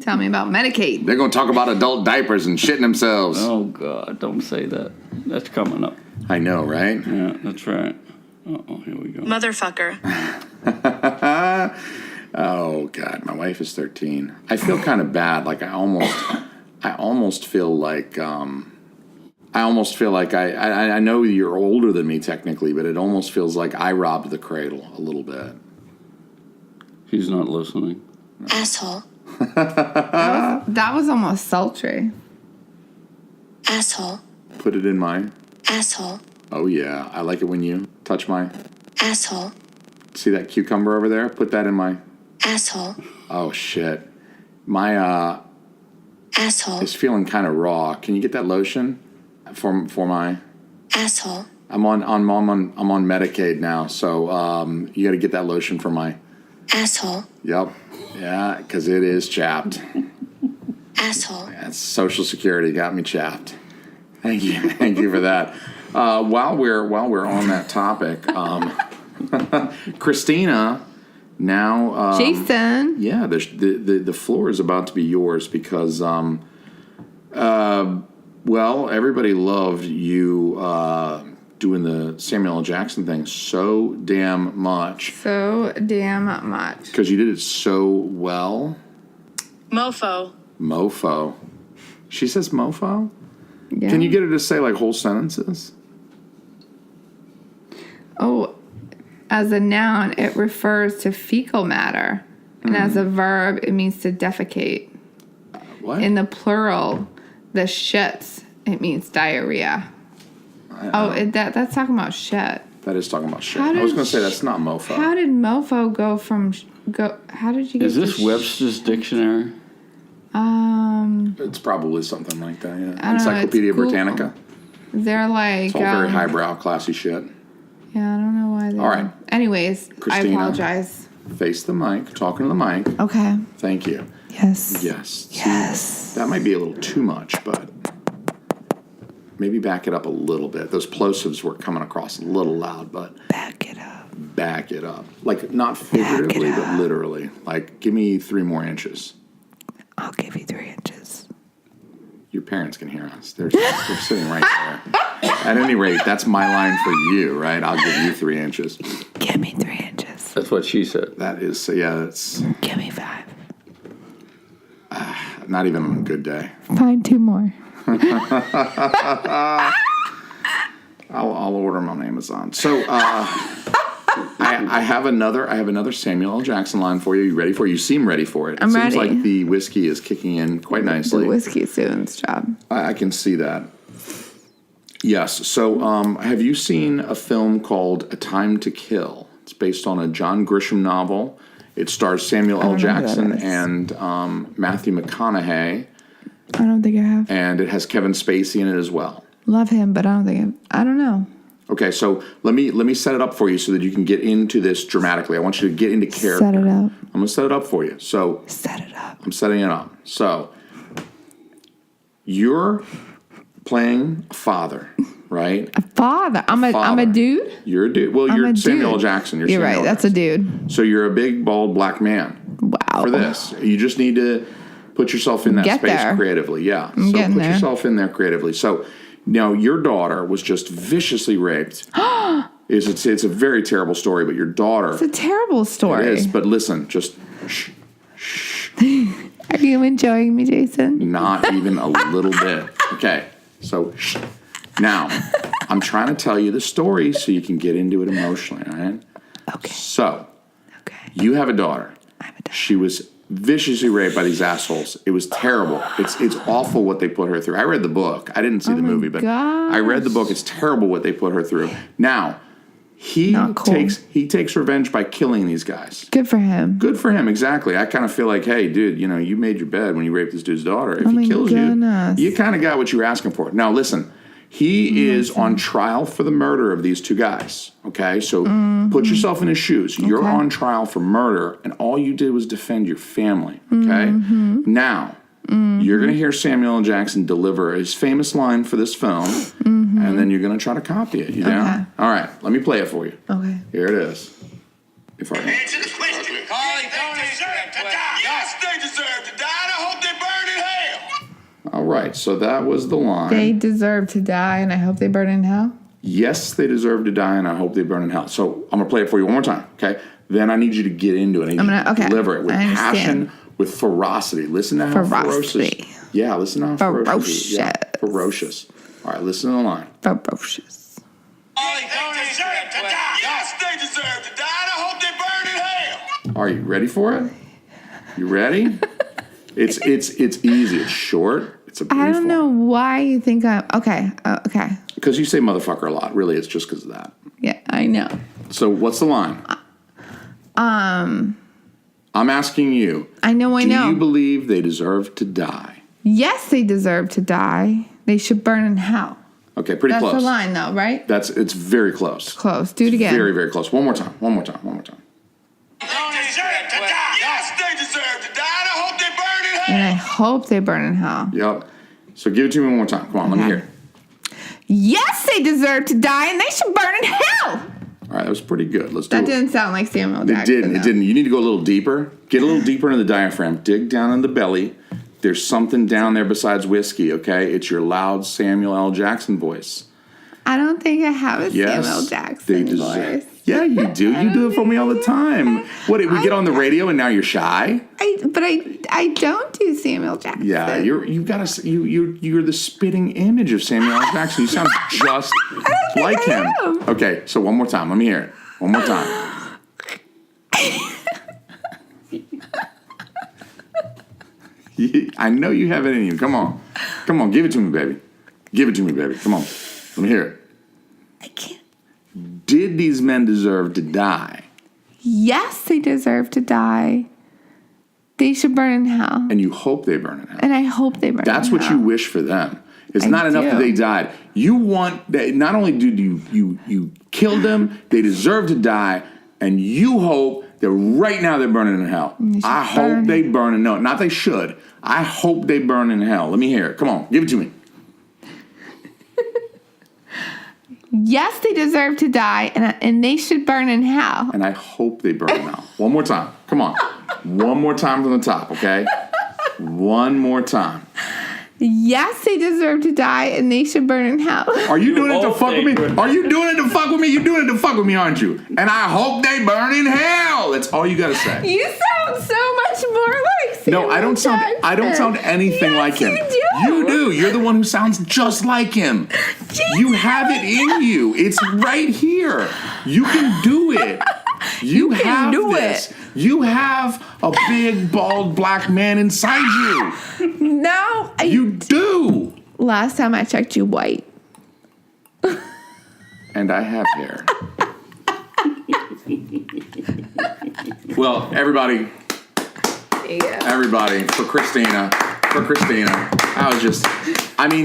Tell me about Medicaid. They're going to talk about adult diapers and shitting themselves. Oh God, don't say that. That's coming up. I know, right? Yeah, that's right. Uh-oh, here we go. Motherfucker. Oh God, my wife is 13. I feel kind of bad. Like I almost feel like I know you're older than me technically, but it almost feels like I robbed the cradle a little bit. He's not listening. Asshole. That was almost sultry. Asshole. Put it in my. Asshole. Oh yeah, I like it when you touch my. Asshole. See that cucumber over there? Put that in my. Asshole. Oh shit, my Asshole. is feeling kind of raw. Can you get that lotion for my? Asshole. I'm on Medicaid now, so you got to get that lotion for my Asshole. Yep. Yeah, because it is chapped. Asshole. That's Social Security got me chapped. Thank you for that. While we're on that topic, Christina. Now, Jason. Yeah, the floor is about to be yours because, everybody loved you doing the Samuel L. Jackson thing so damn much. So damn much. Because you did it so well. Mofo. She says mofo? Yeah. Can you get her to say like whole sentences? Oh, as a noun, it refers to fecal matter. And as a verb, it means to defecate. What? In the plural, the shits, it means diarrhea. That's talking about shit. That is talking about shit. I was going to say that's not mofo. How did mofo go from... How did you get Is this Webster's dictionary? It's probably something like that, yeah. I don't know, Encyclopedia it's cool. Britannica. They're like... It's all very highbrow, classy shit. Yeah, I don't know why they're... All right. Anyways, Christina, I apologize. Face the mic, talking to the mic. Okay. Thank you. Yes. Yes. Yes. See, that might be a little too much, but maybe back it up a little bit. Those plosives were coming across a little loud, but... Back it up. Back it up. Like, not figuratively, but literally. Like, give me 3 more inches. I'll give you 3 inches. Your parents can hear us. They're sitting right there. At any rate, that's my line for you, right? I'll give you 3 inches. Give me 3 inches. That's what she said. That is, yeah, that's Give me 5. not even on a good day. Find 2 more. I'll order them on Amazon. So I have another Samuel L. Jackson line for you. You ready for it? You seem ready for it. I'm It seems ready. like the whiskey is kicking in quite nicely. The whiskey's doing its job. I can see that. Yes. So have you seen a film called A Time to Kill? It's based on a John Grisham novel. It stars Samuel L. Jackson and Matthew McConaughey. I don't think I have. And it has Kevin Spacey in it as well. Love him, but I don't think I don't know. Okay, so let me set it up for you so that you can get into this dramatically. I want you to get into character. Set it up. I'm going to set it up for you. So Set it up. I'm setting it up. So you're playing a father, right? Father. I'm a dude. You're a dude. Well, I'm you're a Samuel L. dude. Jackson. You're Samuel right. L. That's a Jackson. dude. So you're a big, bald, black man. Wow. For this. You just need to put yourself in that Get space there. creatively. Yeah. I'm so getting put there. yourself in there creatively. So now your daughter was just viciously raped. It's a very terrible story, but your daughter... It's a terrible story. It is, but listen, just shh. Are you enjoying me, Jason? Not even a little bit. Okay, so shh. Now, I'm trying to tell you the story so you can get into it emotionally, all right? Okay. So, Okay. you have a daughter. I have a daughter. She was viciously raped by these assholes. It was terrible. It's awful what they put her through. I read the book. I didn't see the movie, but gosh. I read the book. It's terrible what they put her through. Now, he Not cool. takes revenge by killing these guys. Good for him. Good for him, exactly. I kind of feel like, hey, dude, you made your bed when you raped this dude's daughter. If my he kills goodness. you kind of got what you were asking for. Now, listen, he is on trial for the murder of these 2 guys, okay? So put yourself in his shoes. You're on trial for murder, and all you did was defend your family, okay? Now, you're going to hear Samuel L. Jackson deliver his famous line for this film, and then you're going to try to copy it. You down? All right, let me play it for you. Okay. Here it is. If I can. Answer the question. Carly, they deserve to die. Yes, they deserve to die, and I hope they burn in hell. All right, so that was the line. They deserve to die, and I hope they burn in hell. Yes, they deserve to die, and I hope they burn in hell. So I'm going to play it for you one more time, okay? Then I need you to get into it. I need you to deliver it with I understand. passion, with ferocity. Listen to how Ferocity. ferocious. Yeah, listen to how ferocious. Yeah, ferocious. All right, listen to the line. Ferocious. Carly, they deserve to die. Yes, they deserve to die, and I hope they burn in hell. Are you ready for it? You ready? It's easy. It's short. It's a brief I don't know why you think I'm... Okay. Okay. Because you say motherfucker a lot. Really, it's just because of that. Yeah, I know. So what's the line? I'm asking you. I know. Do you believe they deserve to die? Yes, they deserve to die. They should burn in hell. Okay, pretty That's close. the line, though, right? It's very close. Close. Do it again. Very, very close. One more time. They deserve to die. Yes, they deserve to die. And I hope they burn in hell. And I hope they burn in hell. Yep. So give it to me one more time. Come on, let me hear it. Yes, they deserve to die, and they should burn in hell. All right, that was pretty good. Let's do it. That didn't sound like Samuel It Jackson. didn't. It didn't. You need to go a little deeper. Get a little deeper into the diaphragm. Dig down in the belly. There's something down there besides whiskey, okay? It's your loud Samuel L. Jackson voice. I don't think I have a Yes, Samuel they Jackson deserve. voice. Yeah, you do. You do it for me all the time. What, did we get on the radio and now you're shy? But I don't do Samuel Jackson. Yeah, you're the spitting image of Samuel L. Jackson. You sound just like him. am. Okay, so one more time. Let me hear it. One more time. I know you have it in you. Come on. Come on, give it to me, baby. Give it to me, baby. Come on. Let me hear it. I can't. Did these men deserve to die? Yes, they deserve to die. They should burn in hell. And you hope they burn in hell. And I hope they burn That's in what hell. you wish for them. It's I not enough do. that they died. You want that. Not only did you kill them, they deserve to die, and you hope that right now they're burning in hell. I hope they burn in hell. Not they should. I hope they burn in hell. Let me hear it. Come on, give it to me. Yes, they deserve to die, and they should burn in hell. And I hope they burn in hell. One more time. Come on. One more time from the top, okay? One more time. Yes, they deserve to die, and they should burn in hell. Are you doing it to hope fuck they with me? burn. Are you doing it to fuck with me? You're doing it to fuck with me, aren't you? And I hope they burn in hell. That's all you gotta say. You sound so much more like Samuel No, I don't sound anything Yes, like him. You do. You do. You're the one who sounds just like him. You have it in you. It's right here. You can do it. You can have do this. You have a big, bald black man inside you. No, You do. last time I checked, you white. And I have hair. Well, everybody, for Christina.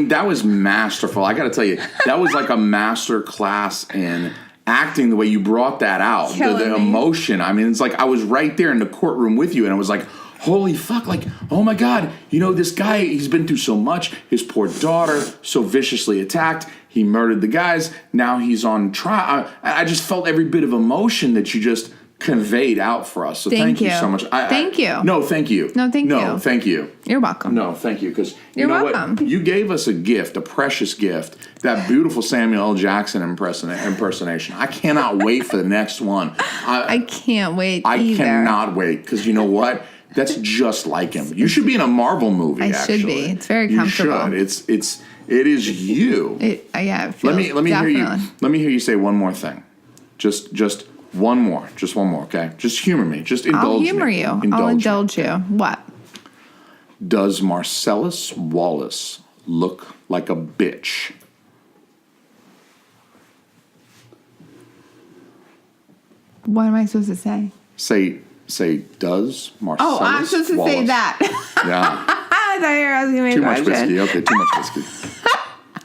That was masterful. I got to tell you, that was like a master class in acting, the way you brought that out, the Killing me. emotion. I mean, it's like I was right there in the courtroom with you, and I was like, holy fuck, like, oh my God, this guy, he's been through so much. His poor daughter, so viciously attacked. He murdered the guys. Now he's on trial. I just felt every bit of emotion that you just conveyed out for us. So thank you so much. Thank you. No, thank you. No, thank you. No, thank you. You're welcome. No, thank you. Because you You're know welcome. what? You gave us a gift, a precious gift, that beautiful Samuel L. Jackson impersonation. I cannot wait for the next one. I can't wait I either. cannot wait, because you know what? That's just like him. You should be in a Marvel movie. I actually. should be. It's very comfortable. You should. It is you. Yeah, it Let feels, me hear you. definitely. Let me hear you say one more thing. Just one more. Just one more. Okay. Just humor me. Just indulge I'll me. humor you. I'll me. indulge you. What? Does Marcellus Wallace look like a bitch? What am I supposed to say? Say does Marcellus Oh, I'm supposed to say Wallace- that. Yeah. I thought you were asking me a Too much question. whiskey. Okay, too much whiskey.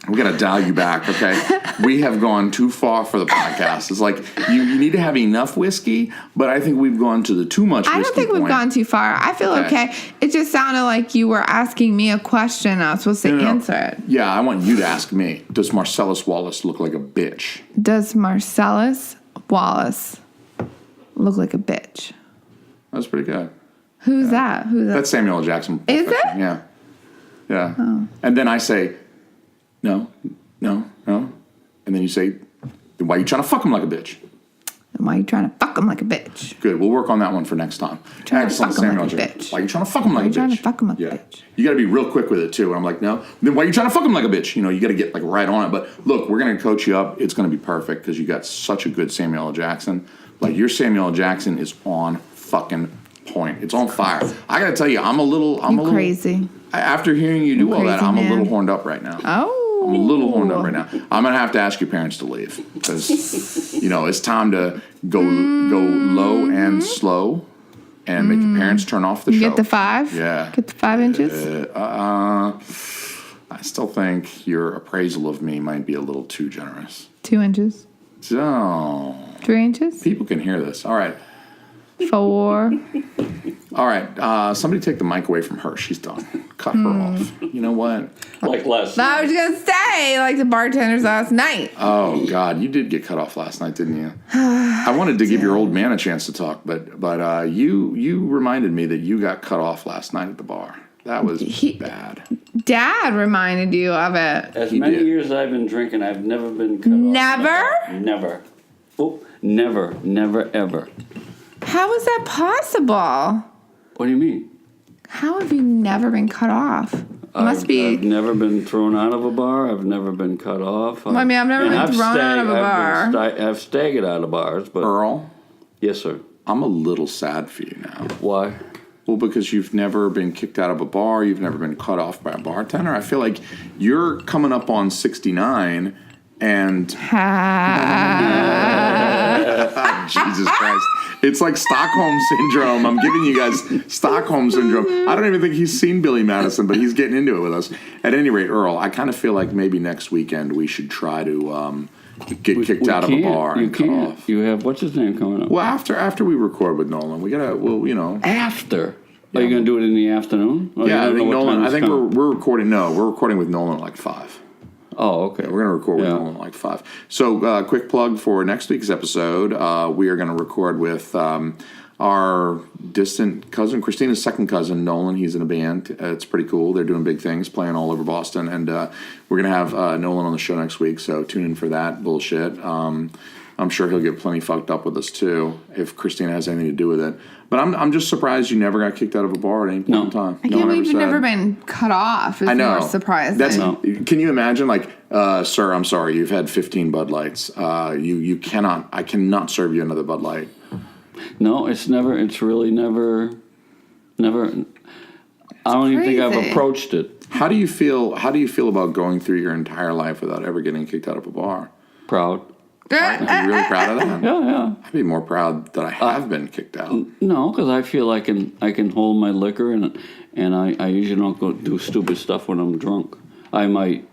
We gotta dial you back, okay? We have gone too far for the podcast. It's like you need to have enough whiskey, but I think we've gone to the too much whiskey I don't think we've point. gone too far. I feel okay. It just sounded like you were asking me a question. I was supposed to No. answer it. Yeah, I want you to ask me. Does Marcellus Wallace look like a bitch? Does Marcellus Wallace look like a bitch? That's pretty good. Who's that? Who's that? That's Samuel L. Jackson. Is it? Yeah. Yeah. Oh. And then I say, no. And then you say, then why are you trying to fuck him like a bitch? Why are you trying to fuck him like a bitch? Good. We'll work on that one for next time. Trying to Excellent, fuck him Samuel like a L. Jackson. bitch. Why are you trying to fuck him like a bitch? Why are you trying to fuck him like a bitch? You got to be real quick with it too. And I'm like, no. Then why are you trying to fuck him like a bitch? You got to get like right on it. But look, we're going to coach you up. It's going to be perfect because you got such a good Samuel L. Jackson. Like your Samuel L. Jackson is on fucking point. It's on fire. I got to tell you, I'm a little Crazy. After hearing you do all that, crazy I'm a little man. horned up right now. Oh. I'm a little horned up right now. I'm gonna have to ask your parents to leave because it's time to go low and slow and make your parents turn off the show. Get the 5? Yeah. Get the 5 inches? I still think your appraisal of me might be a little too generous. 2 inches. So 3 inches. people can hear this. All right. 4. All right. Somebody take the mic away from her. She's done. Cut her off. You know what? Like last I was gonna say, like the bartenders last night. Oh God, you did get cut off last night, didn't you? I wanted to give your old man a chance to talk, but you reminded me that you got cut off last night at the bar. That was bad. Dad reminded you of it. As He many did. years I've been drinking, I've never been cut off. Never? Never. Oh, never, ever. How is that possible? What do you mean? How have you never been cut off? Must be. I've never been thrown out of a bar. I've never been cut off. I mean, I've never been thrown out of a bar. I've staggered out of bars, but Earl, yes, sir. I'm a little sad for you now. Why? Well, because you've never been kicked out of a bar, you've never been cut off by a bartender. I feel like you're coming up on 69, and Jesus Christ. It's like Stockholm Syndrome. I'm giving you guys Stockholm Syndrome. I don't even think he's seen Billy Madison, but he's getting into it with us. At any rate, Earl, I kind of feel like maybe next weekend we should try to get kicked out of a bar and cut off. You have, what's his name coming up? Well, after we record with Nolan, we gotta, well, you know. After? Are you going to do it in the afternoon? Or Yeah, you I don't think know what Nolan, time I it's think coming? we're recording, no, we're recording with Nolan at like 5. Oh, okay. We're going to record with Yeah. Nolan at like 5. So, quick plug for next week's episode. We are going to record with our distant cousin, Christina's second cousin, Nolan. He's in a band. It's pretty cool. They're doing big things, playing all over Boston. And we're going to have Nolan on the show next week, so tune in for that bullshit. I'm sure he'll get plenty fucked up with us, too, if Christina has anything to do with it. But I'm just surprised you never got kicked out of a bar at any point in time. I can't believe you've never been cut off. It's I know. more surprising. Can you imagine, like, sir, I'm sorry, you've had 15 Bud Lights. I cannot serve you another Bud Light. No, it's really never. I don't even think I've crazy. approached it. How do you feel about going through your entire life without ever getting kicked out of a bar? Proud. Are you really proud of that? Yeah. I'd be more proud that I have been kicked out. No, because I feel I can hold my liquor, and I usually don't go do stupid stuff when I'm drunk. I might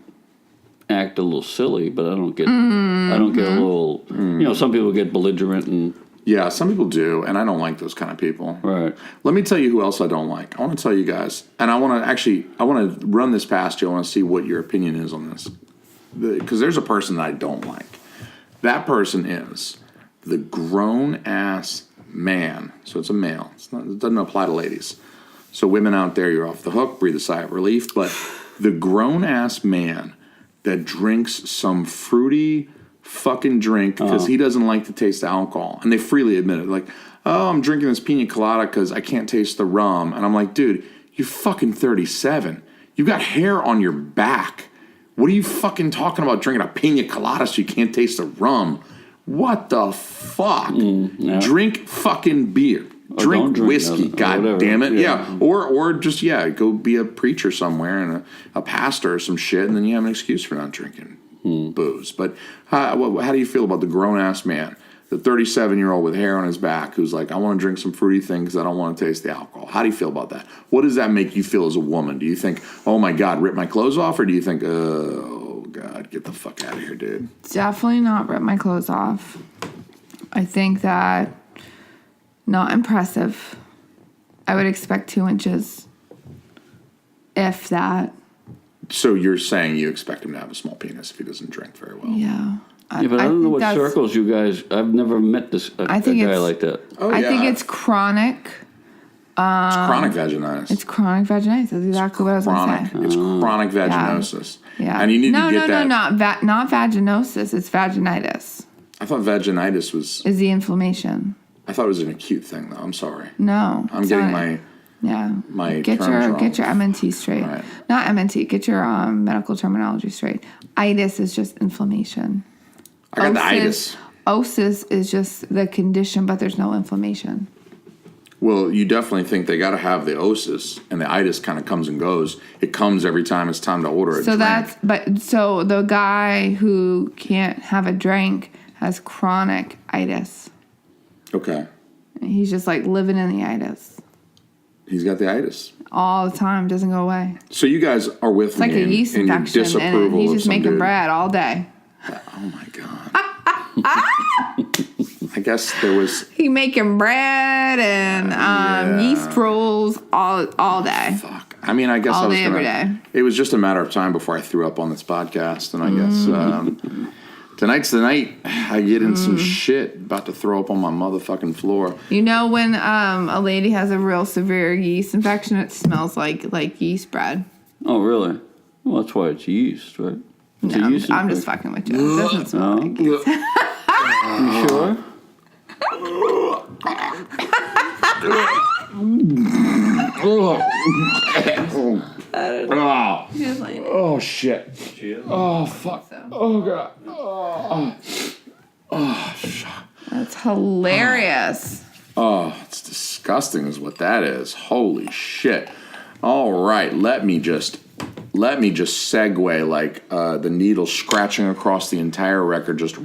act a little silly, but I don't get a little. You know, some people get belligerent and. Yeah, some people do, and I don't like those kind of people. Right. Let me tell you who else I don't like. I want to tell you guys, and I want to run this past you. I want to see what your opinion is on this, because there's a person that I don't like. That person is the grown-ass man. So it's a male. It doesn't apply to ladies. So women out there, you're off the hook, breathe a sigh of relief. But the grown-ass man that drinks some fruity fucking drink because he doesn't like to taste the alcohol. And they freely admit it. Like, oh, I'm drinking this pina colada because I can't taste the rum. And I'm like, dude, you're fucking 37. You got hair on your back. What are you fucking talking about drinking a pina colada so you can't taste the rum? What the fuck? Yeah. Drink fucking beer. Drink whiskey, nothing, god whatever. damn it. Yeah. Or just, go be a preacher somewhere and a pastor or some shit, and then you have an excuse for not drinking booze. But how do you feel about the grown-ass man, the 37-year-old with hair on his back who's like, I want to drink some fruity thing because I don't want to taste the alcohol? How do you feel about that? What does that make you feel as a woman? Do you think, oh my God, rip my clothes off? Or do you think, oh God, get the fuck out of here, dude? Definitely not rip my clothes off. I think that not impressive. I would expect 2 inches, if that. So you're saying you expect him to have a small penis if he doesn't drink very well? Yeah. Yeah, but I don't know think what that's- circles you guys. I've never met a I think guy it's- like that. Oh, I yeah. think it's chronic. It's chronic vaginitis. It's chronic vaginitis. That's exactly what I was going chronic. to say. It's chronic vaginosis. Yeah. And you need to get that. not vaginosis. It's vaginitis. I thought vaginitis was. Is the inflammation? I thought it was an acute thing, though. I'm sorry. No. I'm it's getting not. my get terms wrong. your MNT straight. Right. Not MNT. Get your medical terminology straight. Itis is just inflammation. I got the itis. Osis is just the condition, but there's no inflammation. Well, you definitely think they got to have the osis, and the itis kind of comes and goes. It comes every time it's time to order a So drink. so the guy who can't have a drink has chronic itis. Okay. He's just like living in the itis. He's got the itis. all the time. Doesn't go away. So you guys are with It's like me a yeast in your infection, disapproval and he's of just some making dude. bread all day. Oh my god. I guess there was. He making bread and Yeah. yeast rolls all day. Fuck. I mean, I guess All I was day, gonna, every day. It was just a matter of time before I threw up on this podcast, and I guess tonight's the night I get in some shit. About to throw up on my motherfucking floor. You know when a lady has a real severe yeast infection, it smells like yeast bread. Oh, really? Well, that's why it's yeast, right? It's a No, yeast I'm just infection. fucking with you. It doesn't smell No. like yeast. You sure? Oh shit. Oh fuck. Oh god. That's hilarious. Oh, it's disgusting is what that is. Holy shit. All right, let me just segue like the needle scratching across the entire record. Just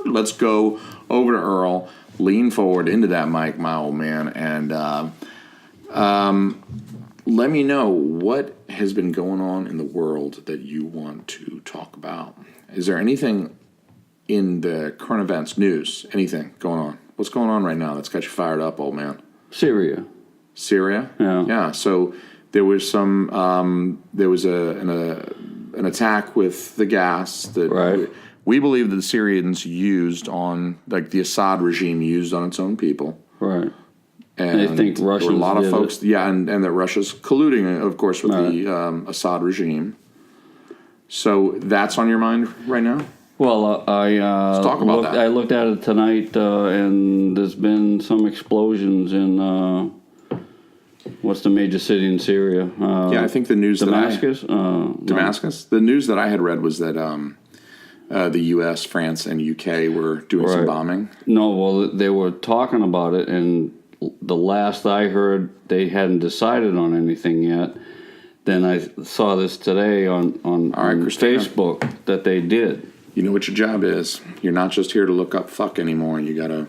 let's go over to Earl, lean forward into that mic, my old man, and let me know what has been going on in the world that you want to talk about. Is there anything in the current events, news, anything going on? What's going on right now that's got you fired up, old man? Syria. Syria? Yeah. Yeah. So there was some. There was an attack with the gas that Right. we believe that the Syrians used on, like the Assad regime used on its own people. Right. And They think there were a Russians lot of did folks, yeah, and that Russia's colluding, of course, with Right. the Assad regime. So that's on your mind right now? Well, Let's talk about that. I looked at it tonight, and there's been some explosions in what's the major city in Syria? Yeah, I think the news Damascus. Damascus. The news that I had read was that the U.S., France, and U.K. were doing some Right. bombing. No, well, they were talking about it, and the last I heard, they hadn't decided on anything yet. Then I saw this today on right, Christina. Facebook that they did. You know what your job is. You're not just here to look up fuck anymore. You gotta.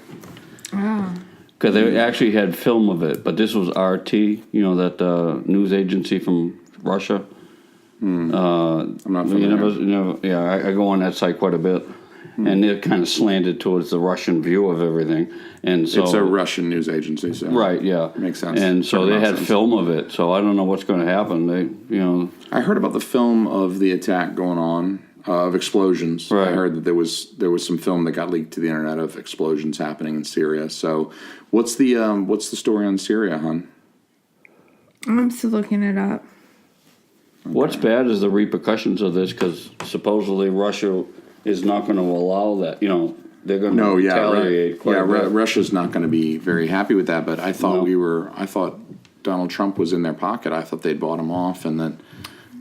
Because they actually had film of it, but this was RT, you know, that news agency from Russia. I'm not familiar. I go on that site quite a bit, and they're kind of slanted towards the Russian view of everything, and so It's a Russian news agency, so right, yeah, Makes sense. And so Certain they had nonsense. film of it, so I don't know what's going to happen. I heard about the film of the attack going on of explosions. Right. I heard that there was some film that got leaked to the internet of explosions happening in Syria. So, what's the story on Syria, hon? I'm still looking it up. What's bad is the repercussions of this, because supposedly Russia is not going to allow that. You know, they're going to retaliate quite a bit. Russia's not going to be very happy with that. But I thought No. I thought Donald Trump was in their pocket. I thought they'd bought him off, and then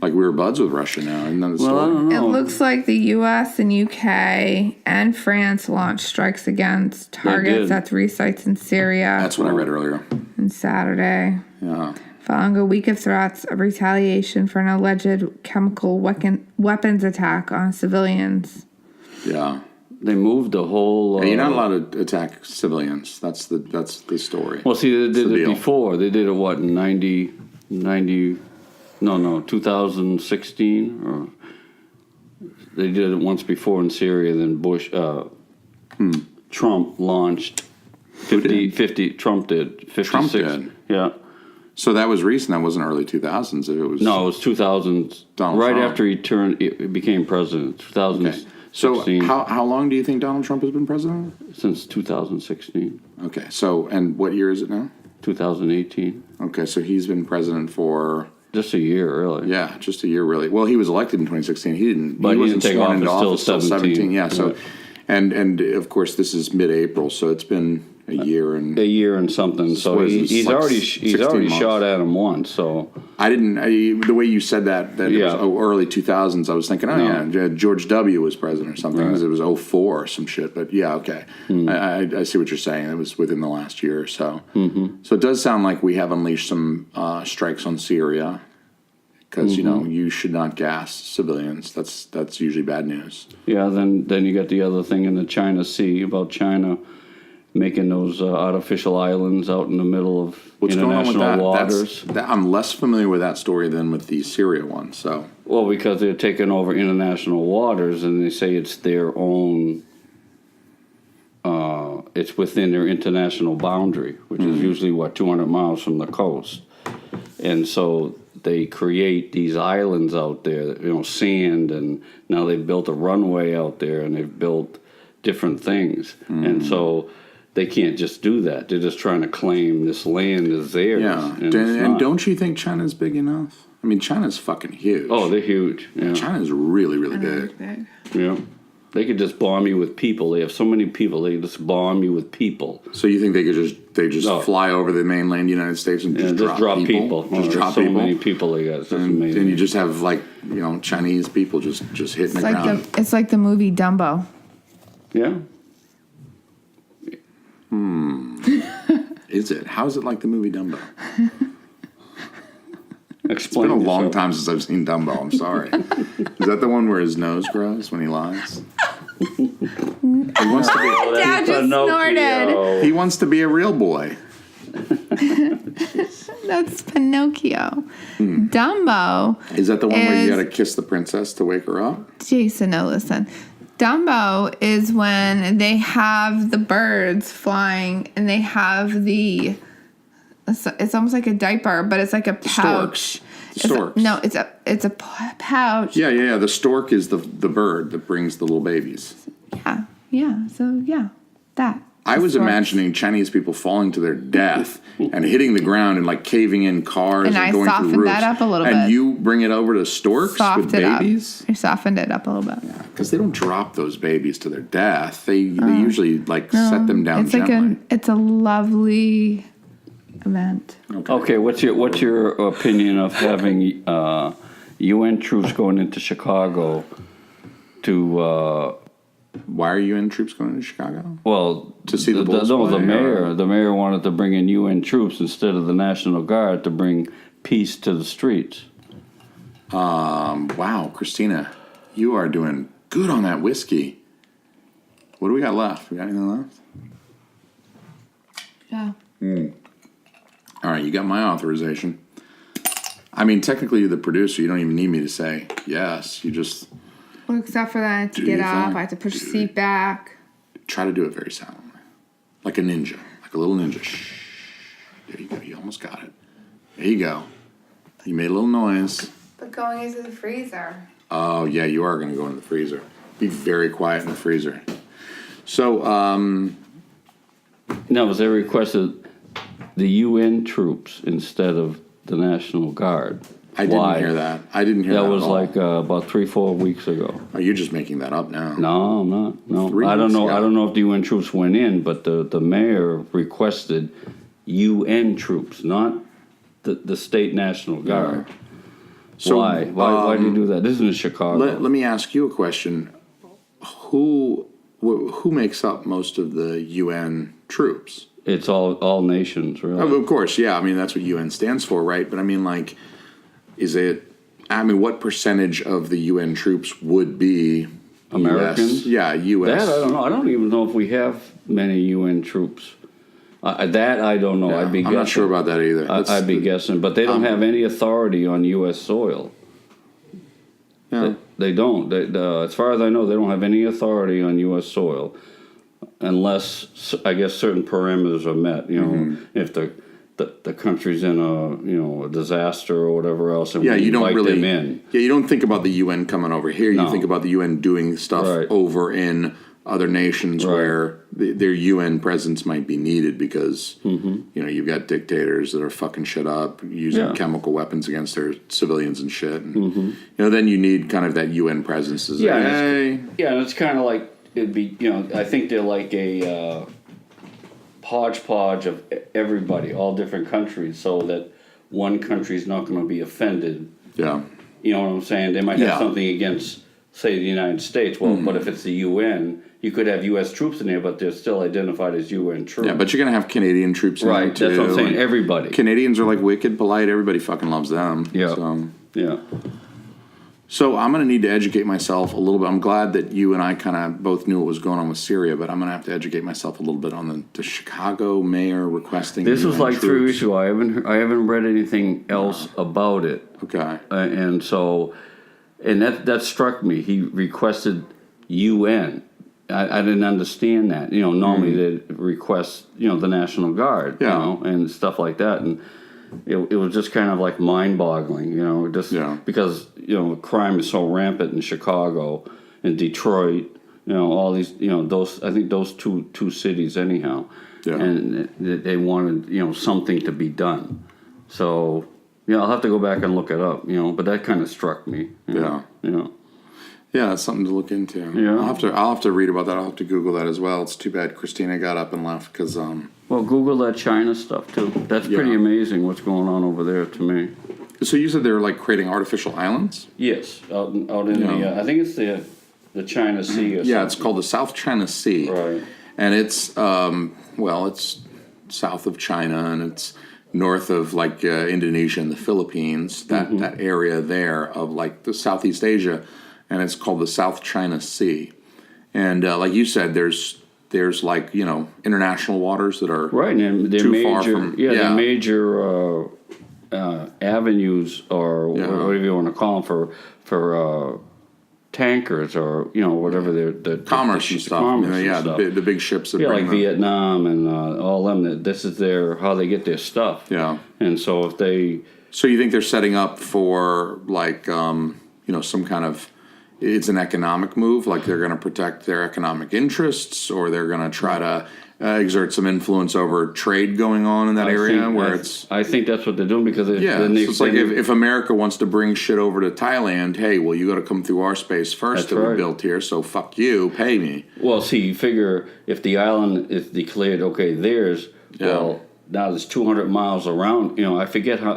like we were buds with Russia now. And then the Well, I story. don't It know. looks like the U.S. and U.K. and France launched strikes against targets did. at 3 sites in Syria That's what I read earlier. on Saturday. Yeah. Following a week of threats of retaliation for an alleged chemical weapons attack on civilians. Yeah. They moved the whole. Hey, you're not allowed to attack civilians. That's the story. Well, see, they did the it deal. before. They did it, what, in 2016? Or they did it once before in Syria, then Trump launched 50, Trump did. 56. Trump did? Yeah. So that was recent. That wasn't early 2000s. It was No, it was 2000, Donald right Trump. after he became president, 2016. So how long do you think Donald Trump has been president? Since 2016, Okay. So and what year is it now? 2018. Okay. So he's been president for Just a year, really. just a year really. Well, he was elected in 2016. He didn't. But he he wasn't didn't take sworn into office till 17. Yeah. So, Right. and of course this is mid-April, so it's been a year and. A year and something. So What is this, he's like already 16 months? shot at him once. So The way you said that it Yeah. was early 2000s, I was thinking, George W. was president or something, because it was 04 or some shit. But yeah, okay. I see what you're saying. It was within the last year or so. Mm-hmm. So it does sound like we have unleashed some strikes on Syria, because, you should not gas civilians. That's usually bad news. yeah, then you got the other thing in the China Sea about China making those artificial islands out in the middle of What's going on with international that? waters. I'm less familiar with that story than with the Syria one. So, Well, because they're taking over international waters, and they say it's their own. It's within their international boundary, which is usually 200 miles from the coast, and so they create these islands out there, sand, and now they've built a runway out there, and they've built different things, and so they can't just do that. They're just trying to claim this land is theirs. yeah. and, And don't you think China's big enough? I mean, China's fucking huge. oh, they're huge. Yeah. China's really, really big. Yeah. They could just bomb you with people. They have so many people. They just bomb you with people. So you think they just No. fly over the mainland United States and Yeah, just drop people? Oh, Just there's drop so people. many people they got. It's just And amazing. then you just have Chinese people just hitting the ground. It's like the movie Dumbo. Yeah. Is it? How is it like the movie Dumbo? It's Explain. been a long yourself. time since I've seen Dumbo. I'm sorry. Is that the one where his nose grows when he lies? He wants to be. Dad just snorted. He wants to be a real boy. That's Pinocchio. Dumbo. Is that the one where you Is- got to kiss the princess to wake her up? Jason, no, listen. Dumbo is when they have the birds flying and they have it's almost like a diaper, but it's like a pouch. Storks. It's a pouch. Yeah. The stork is the bird that brings the little babies. Yeah. So yeah, that. I was Storks. imagining Chinese people falling to their death and hitting the ground and like caving in cars And and I going through softened roofs. that up a little and bit. you bring it over to storks with babies? I softened it up a little bit. Because they don't drop those babies to their death. They usually set them down It's gently. it's a lovely event. Okay, what's your opinion of having UN troops going into Chicago to? Why are UN troops going to Chicago? Well, To see the Bulls no, play, the mayor wanted to bring in UN troops instead of the National Guard to bring peace to the streets. Wow, Christina, you are doing good on that whiskey. What do we got left? We got anything left? Yeah. All right, you got my authorization. I mean, technically, you're the producer. You don't even need me to say yes. You just Well, except for that, I had to Do get your up. thing. I had to push the seat back. try to do it very silently. Like a ninja. Like a little ninja. Shh. There you go. You almost got it. There you go. You made a little noise. But going into the freezer. Oh, yeah, you are going to go in the freezer. Be very quiet in the freezer. So, No, they requested the UN troops instead of the National Guard. I didn't Why? hear that. I didn't hear that. That was at all. like about 3-4 weeks ago. Oh, you're just making that up now. No, I'm not. No, 3 I don't weeks know. ago. I don't know if the UN troops went in, but the mayor requested UN troops, not the state National Guard. So, Why do you do that? This is in Chicago. Let me ask you a question. Who makes up most of the UN troops? It's all nations, really. Of course, yeah. I mean, that's what UN stands for, right? But I mean, like, what percentage of the UN troops would be Americans? US? Yeah, US. That I don't know. I don't even know if we have many UN troops. That I don't know. Yeah, I'd be guessing. I'm not sure about that either. I'd be guessing, but they don't have any authority on U.S. soil. Yeah. They don't. As far as I know, they don't have any authority on U.S. soil, unless I guess certain parameters are met. You know, Mm-hmm. if the country's in a disaster or whatever else, and Yeah, we you don't invite really. them in. Yeah, you don't think about the UN coming over here. You No. think about the UN doing stuff Right. over in other nations Right. where their UN presence might be needed because you've got dictators that are fucking shit up, using Yeah. chemical weapons against their civilians and shit. And, then you need kind of that UN presence to say, Yeah, and hey, Yeah, and it's kind of like it'd be. I think they're like a hodgepodge of everybody, all different countries, so that one country's not going to be offended. yeah. You know what I'm saying? They might have Yeah. something against, say, the United States. Well, but if it's the UN, you could have U.S. troops in there, but they're still identified as UN troops. Yeah, but you're going to have Canadian troops in there Right, too. that's what I'm saying. and Everybody. Canadians are like wicked polite. Everybody fucking loves them. Yeah. So, Yeah. So I'm going to need to educate myself a little bit. I'm glad that you and I kind of both knew what was going on with Syria, but I'm going to have to educate myself a little bit on the Chicago mayor requesting. This was UN like 3 weeks troops. ago. I haven't read anything else about it. Okay. And so, and that struck me. He requested UN. I didn't understand that. Normally they request, the National Guard, Yeah. and stuff like that. And it was just kind of like mind-boggling, because, crime is so rampant in Chicago and Detroit, all these, those, I think those two cities anyhow. Yeah. And they wanted, something to be done. So, I'll have to go back and look it up, but that kind of struck me. Yeah. Yeah, that's something to look into. Yeah. I'll have to read about that. I'll have to Google that as well. It's too bad Christina got up and left because Well, Google that China stuff too. That's pretty amazing what's going on over there to me. So you said they're like creating artificial islands? Yes, out in the I think it's the China Sea or something. Yeah, it's called the South China Sea. Right. And it's it's south of China and it's north of like Indonesia and the Philippines. That area there of like the Southeast Asia. And it's called the South China Sea. And like you said, there's like, international waters that are Right, and they're too major, far from... they're major avenues or whatever you want to call them for tankers or, whatever they're... Commerce and stuff. Commerce and the stuff. the big ships that Yeah, bring like them. Vietnam and all them. This is how they get their stuff. Yeah. And so if they... So you think they're setting up for like, some kind of... It's an economic move, like they're going to protect their economic interests, or they're going to try to exert some influence over trade going on in that area where it's... I think that's what they're doing because... So it's like if America wants to bring shit over to Thailand, hey, well, you got to come through our space first That's that we right. built here, so fuck you, pay me. Well, see, you figure if the island is declared, okay, theirs, well... Now there's 200 miles around. I forget how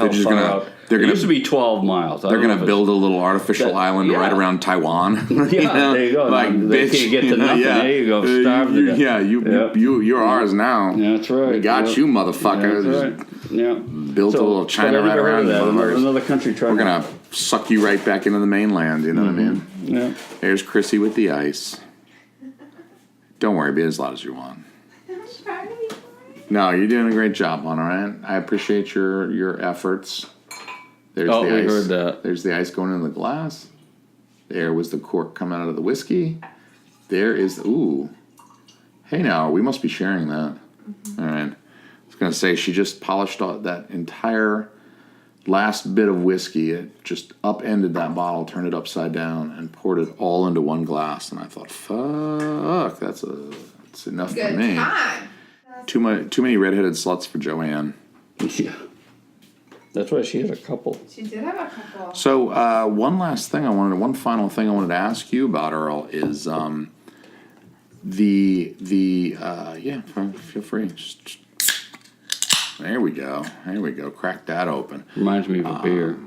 just far gonna- out. they're It gonna- used to be 12 miles. They're going to build a little artificial island right around Taiwan. Yeah, there you go. Like, They bitch, can't get to nothing. There you go. Starve to death. You're ours now. Yeah, that's right. We got you, motherfucker. That's right. Yeah. Built a little China right around you, motherfuckers. Another country trying We're going to suck you right back into the mainland, you know what I mean? Yeah. There's Chrissy with the ice. Don't worry, be as loud as you want. No, you're doing a great job, hon, all right? I appreciate your efforts. There's Oh, the we ice. heard that. There's the ice going in the glass. There was the cork coming out of the whiskey. There is, ooh. Hey now, we must be sharing that. All right. I was going to say, she just polished all that entire last bit of whiskey. It just upended that bottle, turned it upside down, and poured it all into one glass. And I thought, fuck, that's enough for me. time. Too many redheaded sluts for Joanne. Yeah. That's why she had a couple. She did have a couple. So one final thing I wanted to ask you about, Earl, is feel free. There we go. Crack that open. Reminds me of a beer.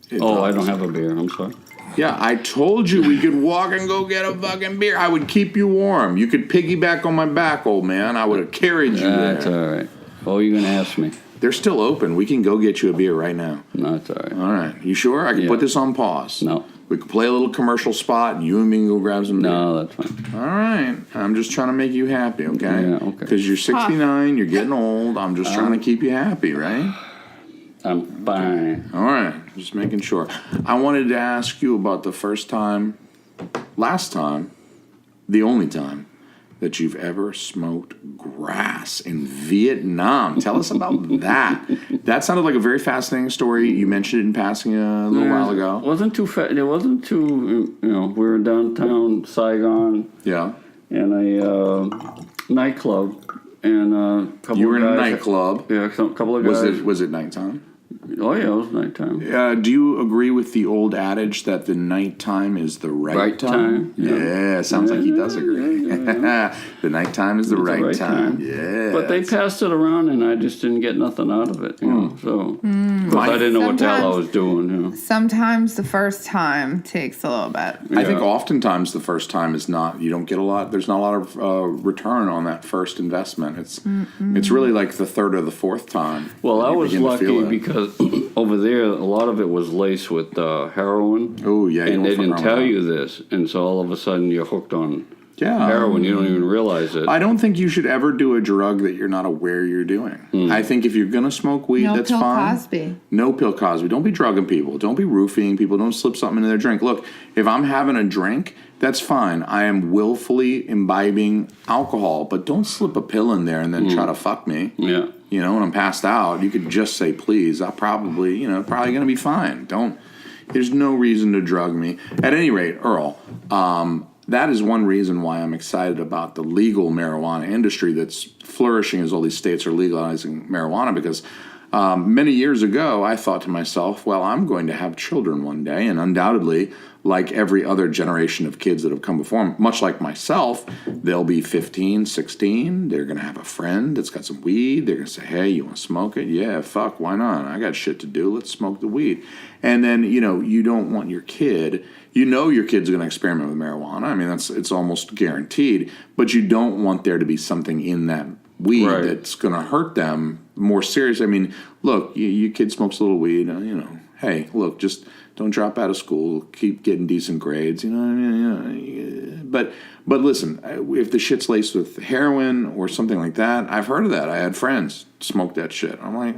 It I does. don't have a beer. I'm sorry. Yeah, I told you we could walk and go get a fucking beer. I would keep you warm. You could piggyback on my back, old man. I would have carried you That's there. all right. Oh, you're going to ask me. They're still open. We can go get you a beer right now. No, that's all right. All right. You sure? I can put this on pause. No. We could play a little commercial spot, and you and me can go grab some beer. No, that's fine. All right. I'm just trying to make you happy, okay? Yeah, okay. Because you're 69, you're getting old. I'm just trying to keep you happy, right? I'm fine. All right. Just making sure. I wanted to ask you about the last time, the only time, that you've ever smoked grass in Vietnam. Tell us about that. That sounded like a very fascinating story. You mentioned it in passing a little while ago. It wasn't too, we were downtown Saigon Yeah. in a nightclub. And a couple You were of in a guys, nightclub. Yeah, a couple of guys. Was it nighttime? Oh, yeah, it was nighttime. Do you agree with the old adage that the nighttime is the right time? Yeah, sounds like he does agree. The nighttime is the right time. Yeah. But they passed it around, and I just didn't get nothing out of it. So, of course, I didn't know what the hell I was doing. Sometimes the first time takes a little bit. I think oftentimes the first time is not, you don't get a lot, there's not a lot of return on that first investment. It's really like the third or the fourth time. Well, that I you was begin to feel lucky it. because over there, a lot of it was laced with heroin. Oh, yeah. And they don't fuck didn't around tell with you this, and so all of a sudden you're hooked on Yeah. heroin. You don't even realize it. I don't think you should ever do a drug that you're not aware you're doing. I think if you're going to smoke weed, No that's pill fine. Cosby. No pill Cosby. Don't be drugging people. Don't be roofing people. Don't slip something in their drink. Look, if I'm having a drink, that's fine. I am willfully imbibing alcohol, but don't slip a pill in there and then try to fuck me. Yeah. You know, when I'm passed out, you could just say, please. I'll probably going to be fine. There's no reason to drug me. At any rate, Earl, that is one reason why I'm excited about the legal marijuana industry that's flourishing as all these states are legalizing marijuana, because many years ago, I thought to myself, well, I'm going to have children one day, and undoubtedly, like every other generation of kids that have come before them, much like myself, they'll be 15, 16, they're going to have a friend that's got some weed, they're going to say, hey, you want to smoke it? Yeah, fuck, why not? I got shit to do, let's smoke the weed. And then, you don't want your kid, your kid's going to experiment with marijuana, I mean, it's almost guaranteed, but you don't want there to be something in that weed that's going to hurt them more serious. I mean, look, your kid smokes a little weed, hey, look, just don't drop out of school, keep getting decent grades, you know what I mean? But listen, if the shit's laced with heroin or something like that, I've heard of that. I had friends smoke that shit. I'm like,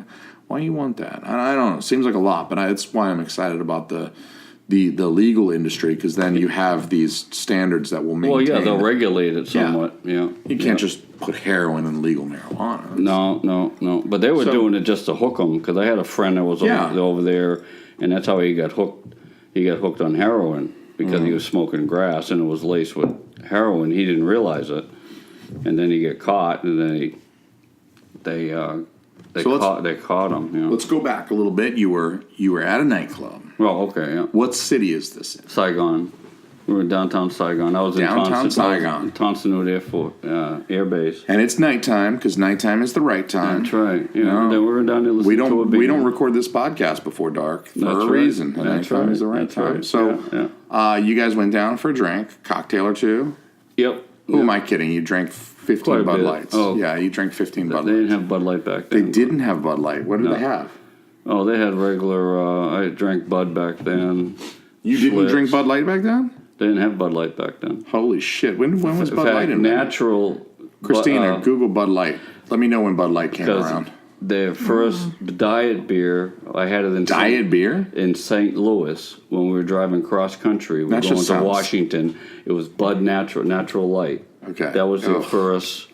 why you want that? I don't know. It seems like a lot, but that's why I'm excited about the legal industry, because then you have these standards that will maintain. Well, yeah, they'll regulate it somewhat. Yeah. You can't just put heroin in legal marijuana. No. But they were doing it just to hook them, because I had a friend that was over there, and that's how he got hooked. He got hooked on heroin because he was smoking grass, and it was laced with heroin. He didn't realize it, and then he got caught, and then they caught him. You know. Let's go back a little bit. You were at a nightclub. Well, okay, yeah. What city is this in? Saigon. We were in downtown Saigon. I was Downtown in Saigon. Tonsanut Air Base. And it's nighttime, because nighttime is the right time. That's right. Yeah. Then we were down there listening to a band. We don't record this podcast before dark for a reason. And nighttime is the right time. Right. So, you guys went down for a drink, cocktail or two. Yep. Who am I kidding? You drank 15 Bud bit. Lights. Oh. Yeah, you drank 15 Bud Lights. They didn't have Bud Light back They then. didn't have Bud Light. What did they have? Oh, they had regular. I drank Bud back then. You didn't drink Bud Light back then? They didn't have Bud Light back then. Holy shit! When was In Bud fact, Light invented? natural. Christina, Google Bud Light. Let me know when Bud Light came around. The first diet beer, I had it in Diet beer? in St. Louis when we were driving cross country. We were That going just to sounds- Washington. It was Bud Natural Light. Okay. That was the Ugh. first.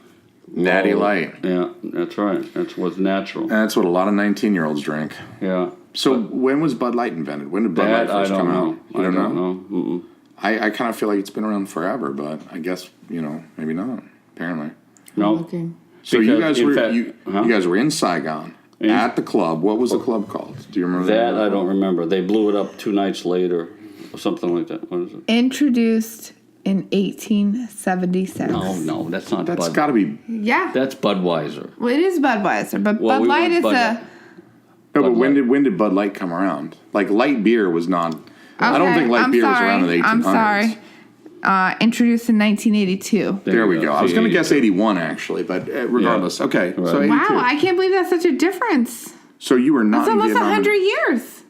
Natty Light. Yeah, that's right. That's what's natural. That's what a lot of 19-year-olds drink. Yeah. So when was Bud Light invented? When did Bud Light That I first don't come know. out? You don't know? Mm-mm. I kind of feel like it's been around forever, but I guess, maybe not, apparently. No. Looking. So you Because, guys in were fact- you huh? guys were in Saigon at the club. What was the club called? Do you remember That I don't remember. They blew it up 2 nights later, or something like that. What is it? Introduced in 1876. No, that's not That's Bud. got to be. Yeah. That's Budweiser. Well, it is Budweiser, but Well, Bud we Light went is Bud a. Light. No, but Bud when did Bud Light come around? Like light beer was not. I don't Okay, think light I'm beer was sorry. around in the 1800s. I'm sorry. Introduced in 1982. There we you go. I was See, going to guess 81 actually, but regardless. Yeah. Okay, so Right. 82. Wow, I can't believe that's such a difference. So you were not That's in almost Vietnam. 100 years.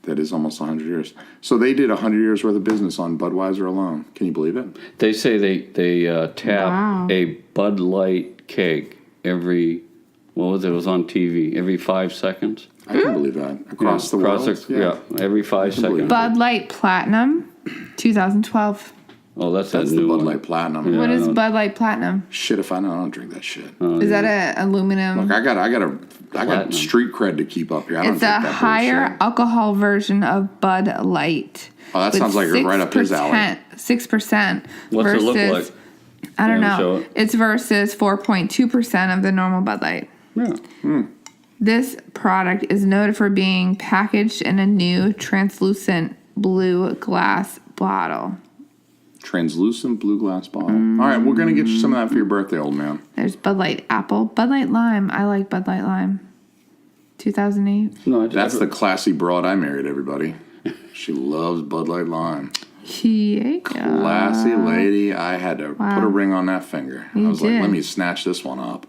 That is almost 100 years. So they did 100 years worth of business on Budweiser alone. Can you believe it? They say they tap Wow. a Bud Light keg every. What was it? It was on TV every 5 seconds. I can believe that. Across the world. Yeah, every 5 can believe seconds. it. Bud Light Platinum, 2012. Oh, that's That's that the new Bud one. Light Platinum. Yeah. What I is know. Bud Light Platinum? Shit, if I know, I don't drink that shit. Is that a aluminum? Look, I got Platinum. street cred to keep up here. I don't It's a drink that higher bullshit. alcohol version of Bud Light. Oh, that with sounds like right up his alley. 6%. What's it look like? I don't Yeah, show know. it. It's versus 4.2% of the normal Bud Light. Yeah. This product is noted for being packaged in a new translucent blue glass bottle. Translucent blue glass bottle. All right, we're going to get you some of that for your birthday, old man. There's Bud Light Apple, Bud Light Lime. I like Bud Light Lime. 2008. No, That's the classy broad I married, everybody. She loves Bud Light Lime. Yeah. Classy lady. I had to put a ring on that finger. I was like, did. let me snatch this one up.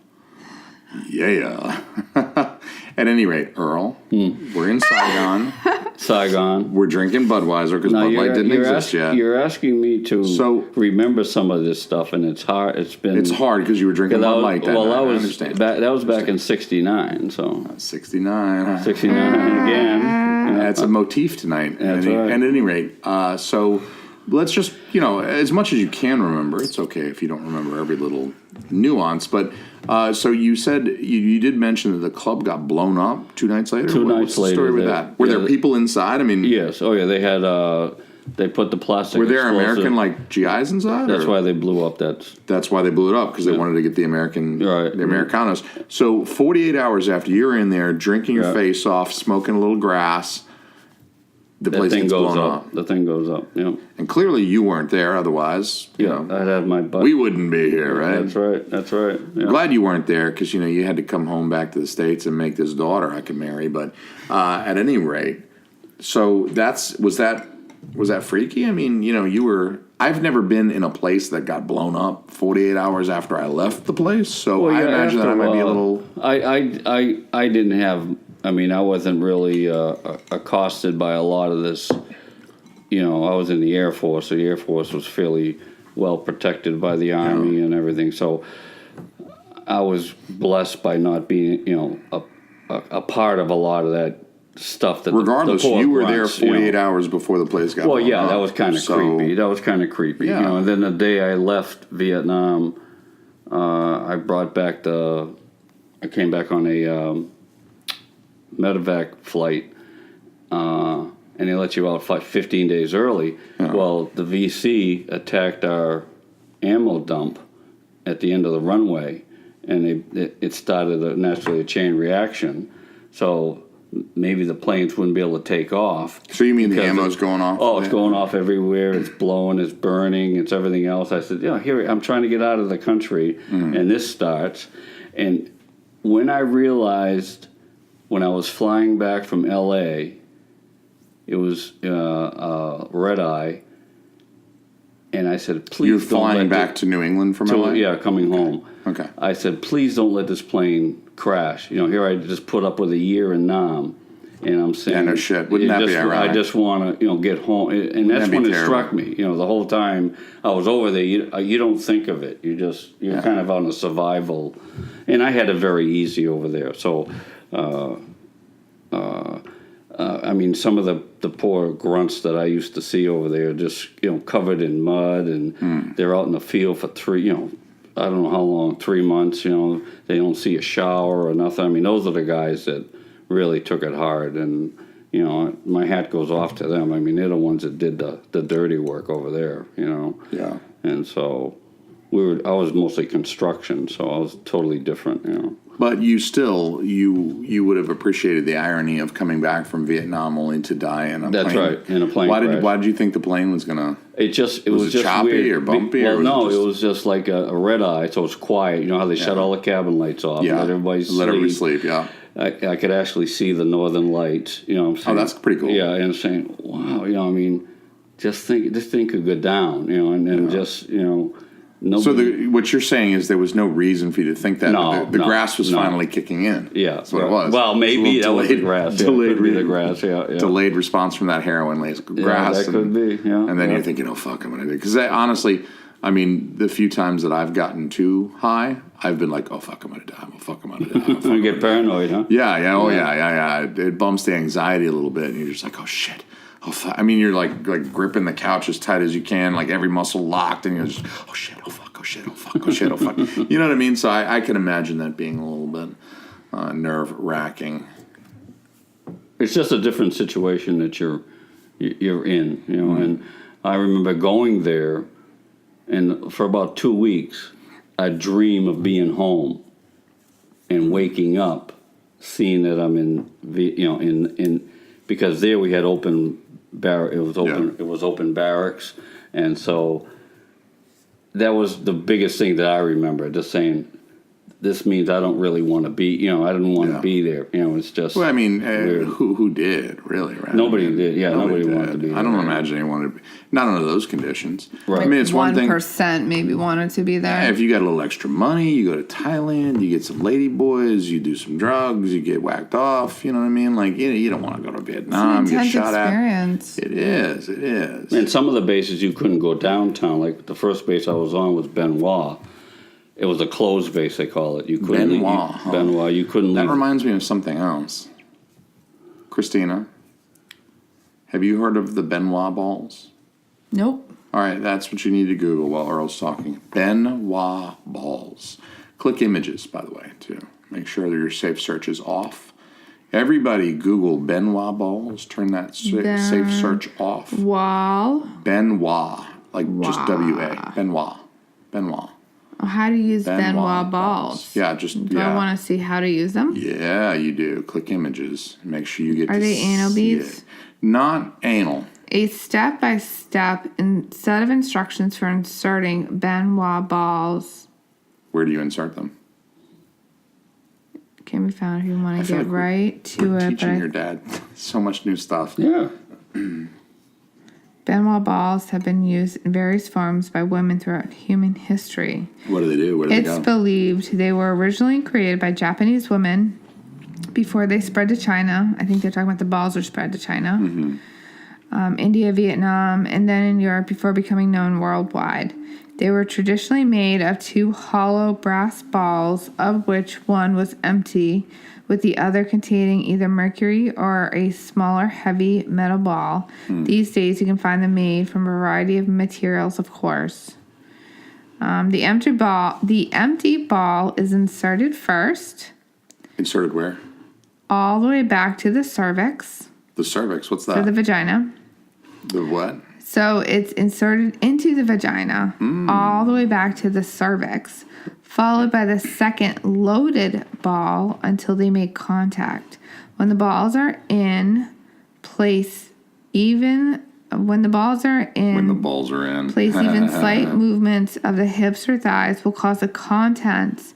Yeah. At any rate, Earl, we're in Saigon. Saigon. We're drinking Budweiser because Bud Light didn't exist yet. You're asking me to remember some of this stuff, and it's hard. It's hard because you were drinking Bud Light that night. I understand. That was back in '69, so 69. 69 again. That's a motif tonight. That's right. At any rate, so let's just, as much as you can remember, it's okay if you don't remember every little nuance, but so you said, you did mention that the club got blown up 2 nights later? What's the story with that? Were there people inside? I mean... Yes. Oh, yeah, they had... they put the plastic... Were there American, GIs inside? That's why they blew up that... That's why they blew it up, because they wanted to get the Americanos. So 48 hours after you're in there, drinking your face off, smoking a little grass... The place gets blown up. The thing goes up, yeah. And clearly you weren't there, otherwise, I'd have my butt. We wouldn't be here, right? That's right. Yeah. Glad you weren't there, because, you had to come home back to the States and make this daughter I could marry. But at any rate, so was that freaky? I mean, you were... I've never been in a place that got blown up 48 hours after I left the place, so I imagine that I might be a little... I didn't have... I mean, I wasn't really accosted by a lot of this. I was in the Air Force, so the Air Force was fairly well protected by the Army and everything. So I was blessed by not being, a part of a lot of that stuff. That regardless, you were there 48 hours before the place got blown up. That was kind of creepy. That was kind of creepy. Yeah. And then the day I left Vietnam, I brought back I came back on a medevac flight, and they let you out 15 days early. Yeah. Well, the VC attacked our ammo dump at the end of the runway, and it started naturally a chain reaction. So maybe the planes wouldn't be able to take off. So you mean the ammo's going off? Oh, it's going off everywhere. It's blowing, it's burning, it's everything else. I said, here, I'm trying to get out of the country, and this starts. And when I realized... When I was flying back from L.A., it was red eye, and I said, "Please." You're flying back to New England from L.A.? Yeah, coming home. Okay. I said, "Please don't let this plane crash." Here I just put up with a year in Nam, and I'm saying, "Yeah, no shit. Wouldn't that be ironic?" I just want to, get home, and that's when it struck me. The whole time I was over there, you don't think of it. You're kind of on a survival, and I had it very easy over there. So. I mean, some of the poor grunts that I used to see over there, just covered in mud, and they're out in the field for I don't know how long, 3 months. They don't see a shower or nothing. I mean, those are the guys that really took it hard, and my hat goes off to them. I mean, they're the ones that did the dirty work over there. Yeah. And so I was mostly construction, so I was totally different. But you still, you would have appreciated the irony of coming back from Vietnam only to die in a plane. That's right, in a plane crash. Why did you think the plane was gonna? It was just choppy weird. or bumpy? Well, it was just like a red eye, so it's quiet. You know how they shut all the cabin lights off, and let everybody sleep. Yeah. I could actually see the northern lights. What I'm saying? Oh, that's pretty cool. Yeah, and saying, wow, I mean, just think this thing could go down, and just nobody. So what you're saying is there was no reason for you to think that. No, the grass was finally kicking in. Yeah, that's what it was. Well, maybe that was the grass. Delayed, the grass. Yeah. Delayed response from that heroin-laced grass. Yeah, that could be. Yeah, and then you're thinking, oh fuck, I'm gonna do. Because honestly, I mean, the few times that I've gotten too high, I've been like, oh fuck, I'm gonna die. Oh fuck, I'm gonna die. You get paranoid, huh? Yeah. It bumps the anxiety a little bit, and you're just like, oh shit. Oh, fuck. I mean, you're like gripping the couch as tight as you can, like every muscle locked, and you're just, oh shit, oh fuck, oh shit, oh fuck, oh shit, oh fuck. You know what I mean? So I can imagine that being a little bit nerve wracking. It's just a different situation that you're in, And I remember going there, and for about 2 weeks, I dream of being home and waking up, seeing that I'm in because there we had open. It was open barracks, and so that was the biggest thing that I remember. Just saying, this means I don't really want to be, I didn't want to be there. It's just. Well, I mean, who did, really, right? Nobody did. Yeah, nobody wanted to be there. I don't imagine anyone would be, not under those conditions. Right. I mean, it's one thing. 1% maybe wanted to be there. Yeah, if you got a little extra money, you go to Thailand, you get some lady boys, you do some drugs, you get whacked off, you know what I mean? Like, you don't want to go to Vietnam, it's an get intense shot experience. at. It is. And some of the bases you couldn't go downtown. Like the first base I was on was Benoit. It was a closed base, they call it. You couldn't Benoit. Benoit. You couldn't leave. That reminds me of something else. Christina, have you heard of the Benoit balls? Nope. All right, that's what you need to Google while Earl's talking. Benoit balls. Click images, by the way, too. Make sure that your safe search is off. Everybody Google Benoit balls. Turn that safe search off. Wall. Benoit. Like just W-A. Benoit. How to use Benoit balls. Yeah, Do I want to see how to use them? Yeah, you do. Click images. Make sure you get Are they anal beads? It. Not anal. A step-by-step set of instructions for inserting Benoit balls Where do you insert them? can be found if you want I to feel get like right to We're it. teaching your dad so much new stuff. Yeah. Benoit balls have been used in various forms by women throughout human history. What do they do? Where do they It's go? believed they were originally created by Japanese women before they spread to China. I think they're talking about the balls are spread to China, India, Vietnam, and then in Europe before becoming known worldwide. They were traditionally made of two hollow brass balls, of which one was empty, with the other containing either mercury or a smaller heavy metal ball. These days you can find them made from a variety of materials, of course. The empty ball is inserted first, Inserted where? all the way back to the cervix The cervix. What's for that? the vagina. The what? So it's inserted into the vagina all the way back to the cervix, followed by the second loaded ball until they make contact. When the balls are in place, even When the balls are in. place, even slight movements of the hips or thighs will cause the contents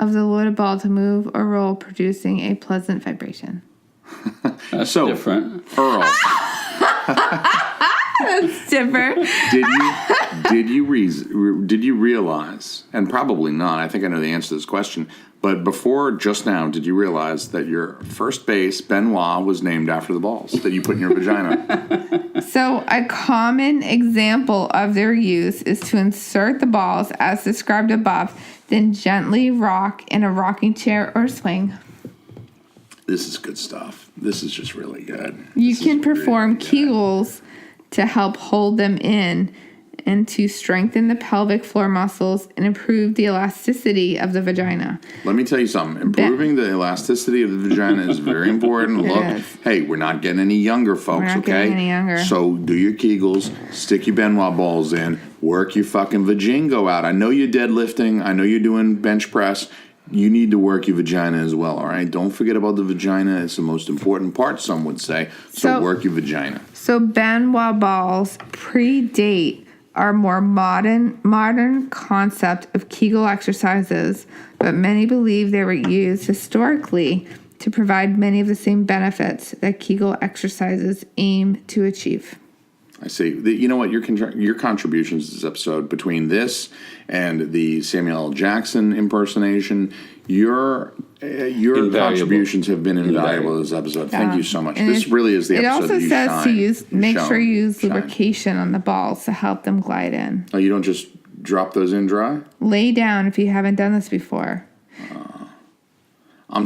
of the loaded ball to move or roll, producing a pleasant vibration. That's So- different. Earl, Different. did you realize, and probably not, I think I know the answer to this question, but before just now, did you realize that your first base, Benoit, was named after the balls that you put in your vagina? So a common example of their use is to insert the balls as described above, then gently rock in a rocking chair or swing. This is good stuff. This is just really good. You This can is perform really good. Kegels to help hold them in and to strengthen the pelvic floor muscles and improve the elasticity of the vagina. Let me tell you something. Improving the elasticity of the vagina is very important. It Look, is. hey, we're not getting any younger, folks, We're not okay? getting any younger. So do your Kegels, stick your Benoit balls in, work your fucking vagina out. I know you're deadlifting. I know you're doing bench press. You need to work your vagina as well, all right? Don't forget about the vagina. It's the most important part, some would say. So work your vagina. So Benoit balls predate our more modern concept of Kegel exercises, but many believe they were used historically to provide many of the same benefits that Kegel exercises aim to achieve. I see. You know what? Your contributions to this episode, between this and the Samuel L. Jackson impersonation, your contributions have been invaluable to this episode. Thank you so much. And This really is the it episode also that you says shine. to use, make sure you use Shine. lubrication on the balls to help them glide in. Oh, you don't just drop those in dry? Lay down if you haven't done this before. I'm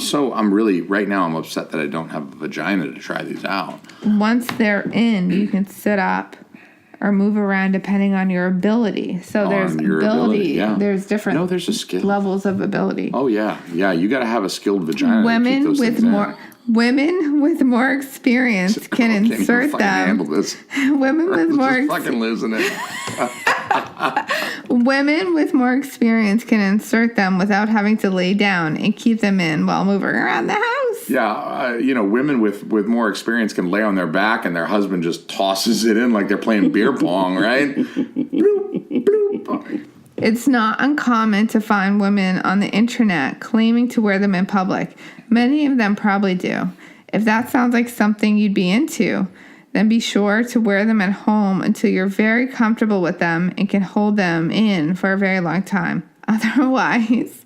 upset that I don't have a vagina to try these out. Once they're in, you can sit up or move around depending on your ability. So there's your ability. yeah. There's different there's a skill. levels of ability. Oh yeah. You got to have a skilled vagina. to keep Women those with things in. women with more experience can Can't even insert fucking handle them. this. Women with more Just fucking losing it. women with more experience can insert them without having to lay down and keep them in while moving around the house. Yeah, women with more experience can lay on their back and their husband just tosses it in like they're playing beer pong, right? Bloop, bloop. It's not uncommon to find women on the internet claiming to wear them in public. Many of them probably do. If that sounds like something you'd be into, then be sure to wear them at home until you're very comfortable with them and can hold them in for a very long time. Otherwise,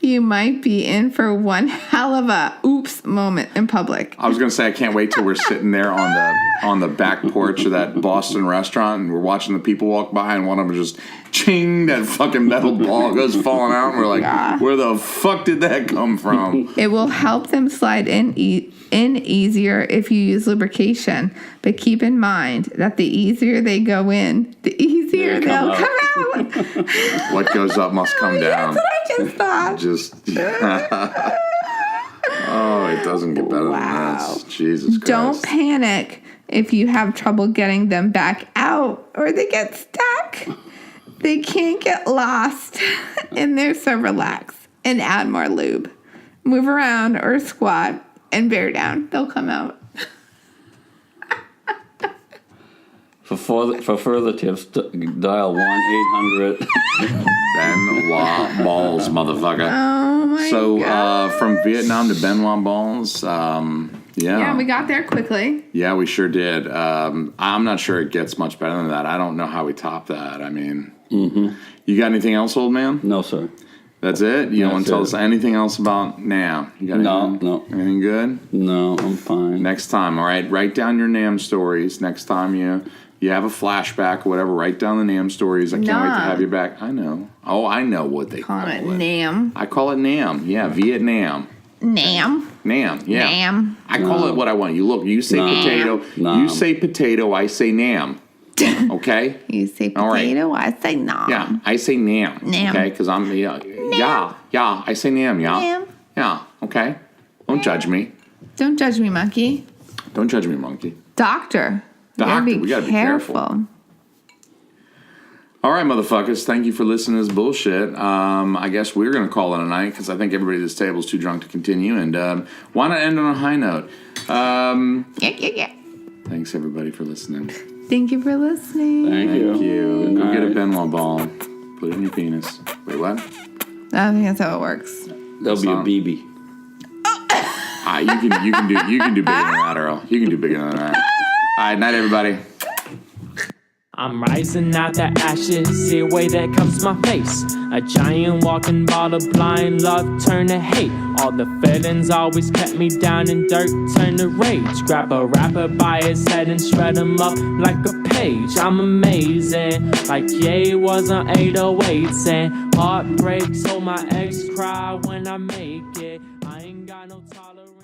you might be in for one hell of a oops moment in public. I was gonna say I can't wait till we're sitting there on the back porch of that Boston restaurant and we're watching the people walk by and one of them just ching, that fucking metal ball goes falling out and we're like, where the fuck did that come from? It will help them slide in easier if you use lubrication, but keep in mind that the easier they go in, the easier they'll come out. What goes up must come down. That's what I just thought. Oh, it doesn't get better than this. Jesus Christ. Don't panic if you have trouble getting them back out or they get stuck. They can't get lost in there, so relax and add more lube. Move around or squat and bear down. They'll come out. For further tips, dial 1-800. Benoit Balls, motherfucker. Oh my God. From Vietnam to Benoit Balls, Yeah, we got there quickly. Yeah, we sure did. I'm not sure it gets much better than that. I don't know how we top that. I mean, You got anything else, old man? No, sir. That's it? You don't want to tell us anything else about Nam? You got anything? No. Anything good? No, I'm fine. Next time, all right? Write down your Nam stories. Next time you have a flashback or whatever, write down the Nam stories. I can't wait to have you back. I know. Oh, I know what they call it. Nam. I call it Nam. Yeah, Vietnam. Nam. Nam, yeah. Nam. I call it what I want. You say potato. Nam. You say potato, I say Nam. Okay? You say potato, I say nam. Yeah, I say Nam. Nam. Okay, because I'm, yeah, I say Nam, yeah. Nam. Yeah, okay? Don't judge me. Don't judge me, monkey. Don't judge me, monkey. Doctor. We gotta be careful. All right, motherfuckers. Thank you for listening to this bullshit. I guess we're going to call it a night because I think everybody at this table is too drunk to continue. And why not end on a high note? Yeah. Thanks, everybody, for listening. Thank you for listening. Thank you. Go Good get a night. Benoit ball. Put it in your penis. Wait, what? I think that's how it works. There'll be a BB. You can do bigger than that, Earl. You can do bigger than that. All right, night, everybody. I'm rising out the ashes, see a way that comes to my face. A giant walking ball of blind love turned to hate. All the feelings always kept me down in dirt turned to rage. Grab a rapper by his head and shred him up like a page. I'm amazing, like Ye was on 808s. And heartbreak, so my ex cry when I make it. I ain't got no tolerance.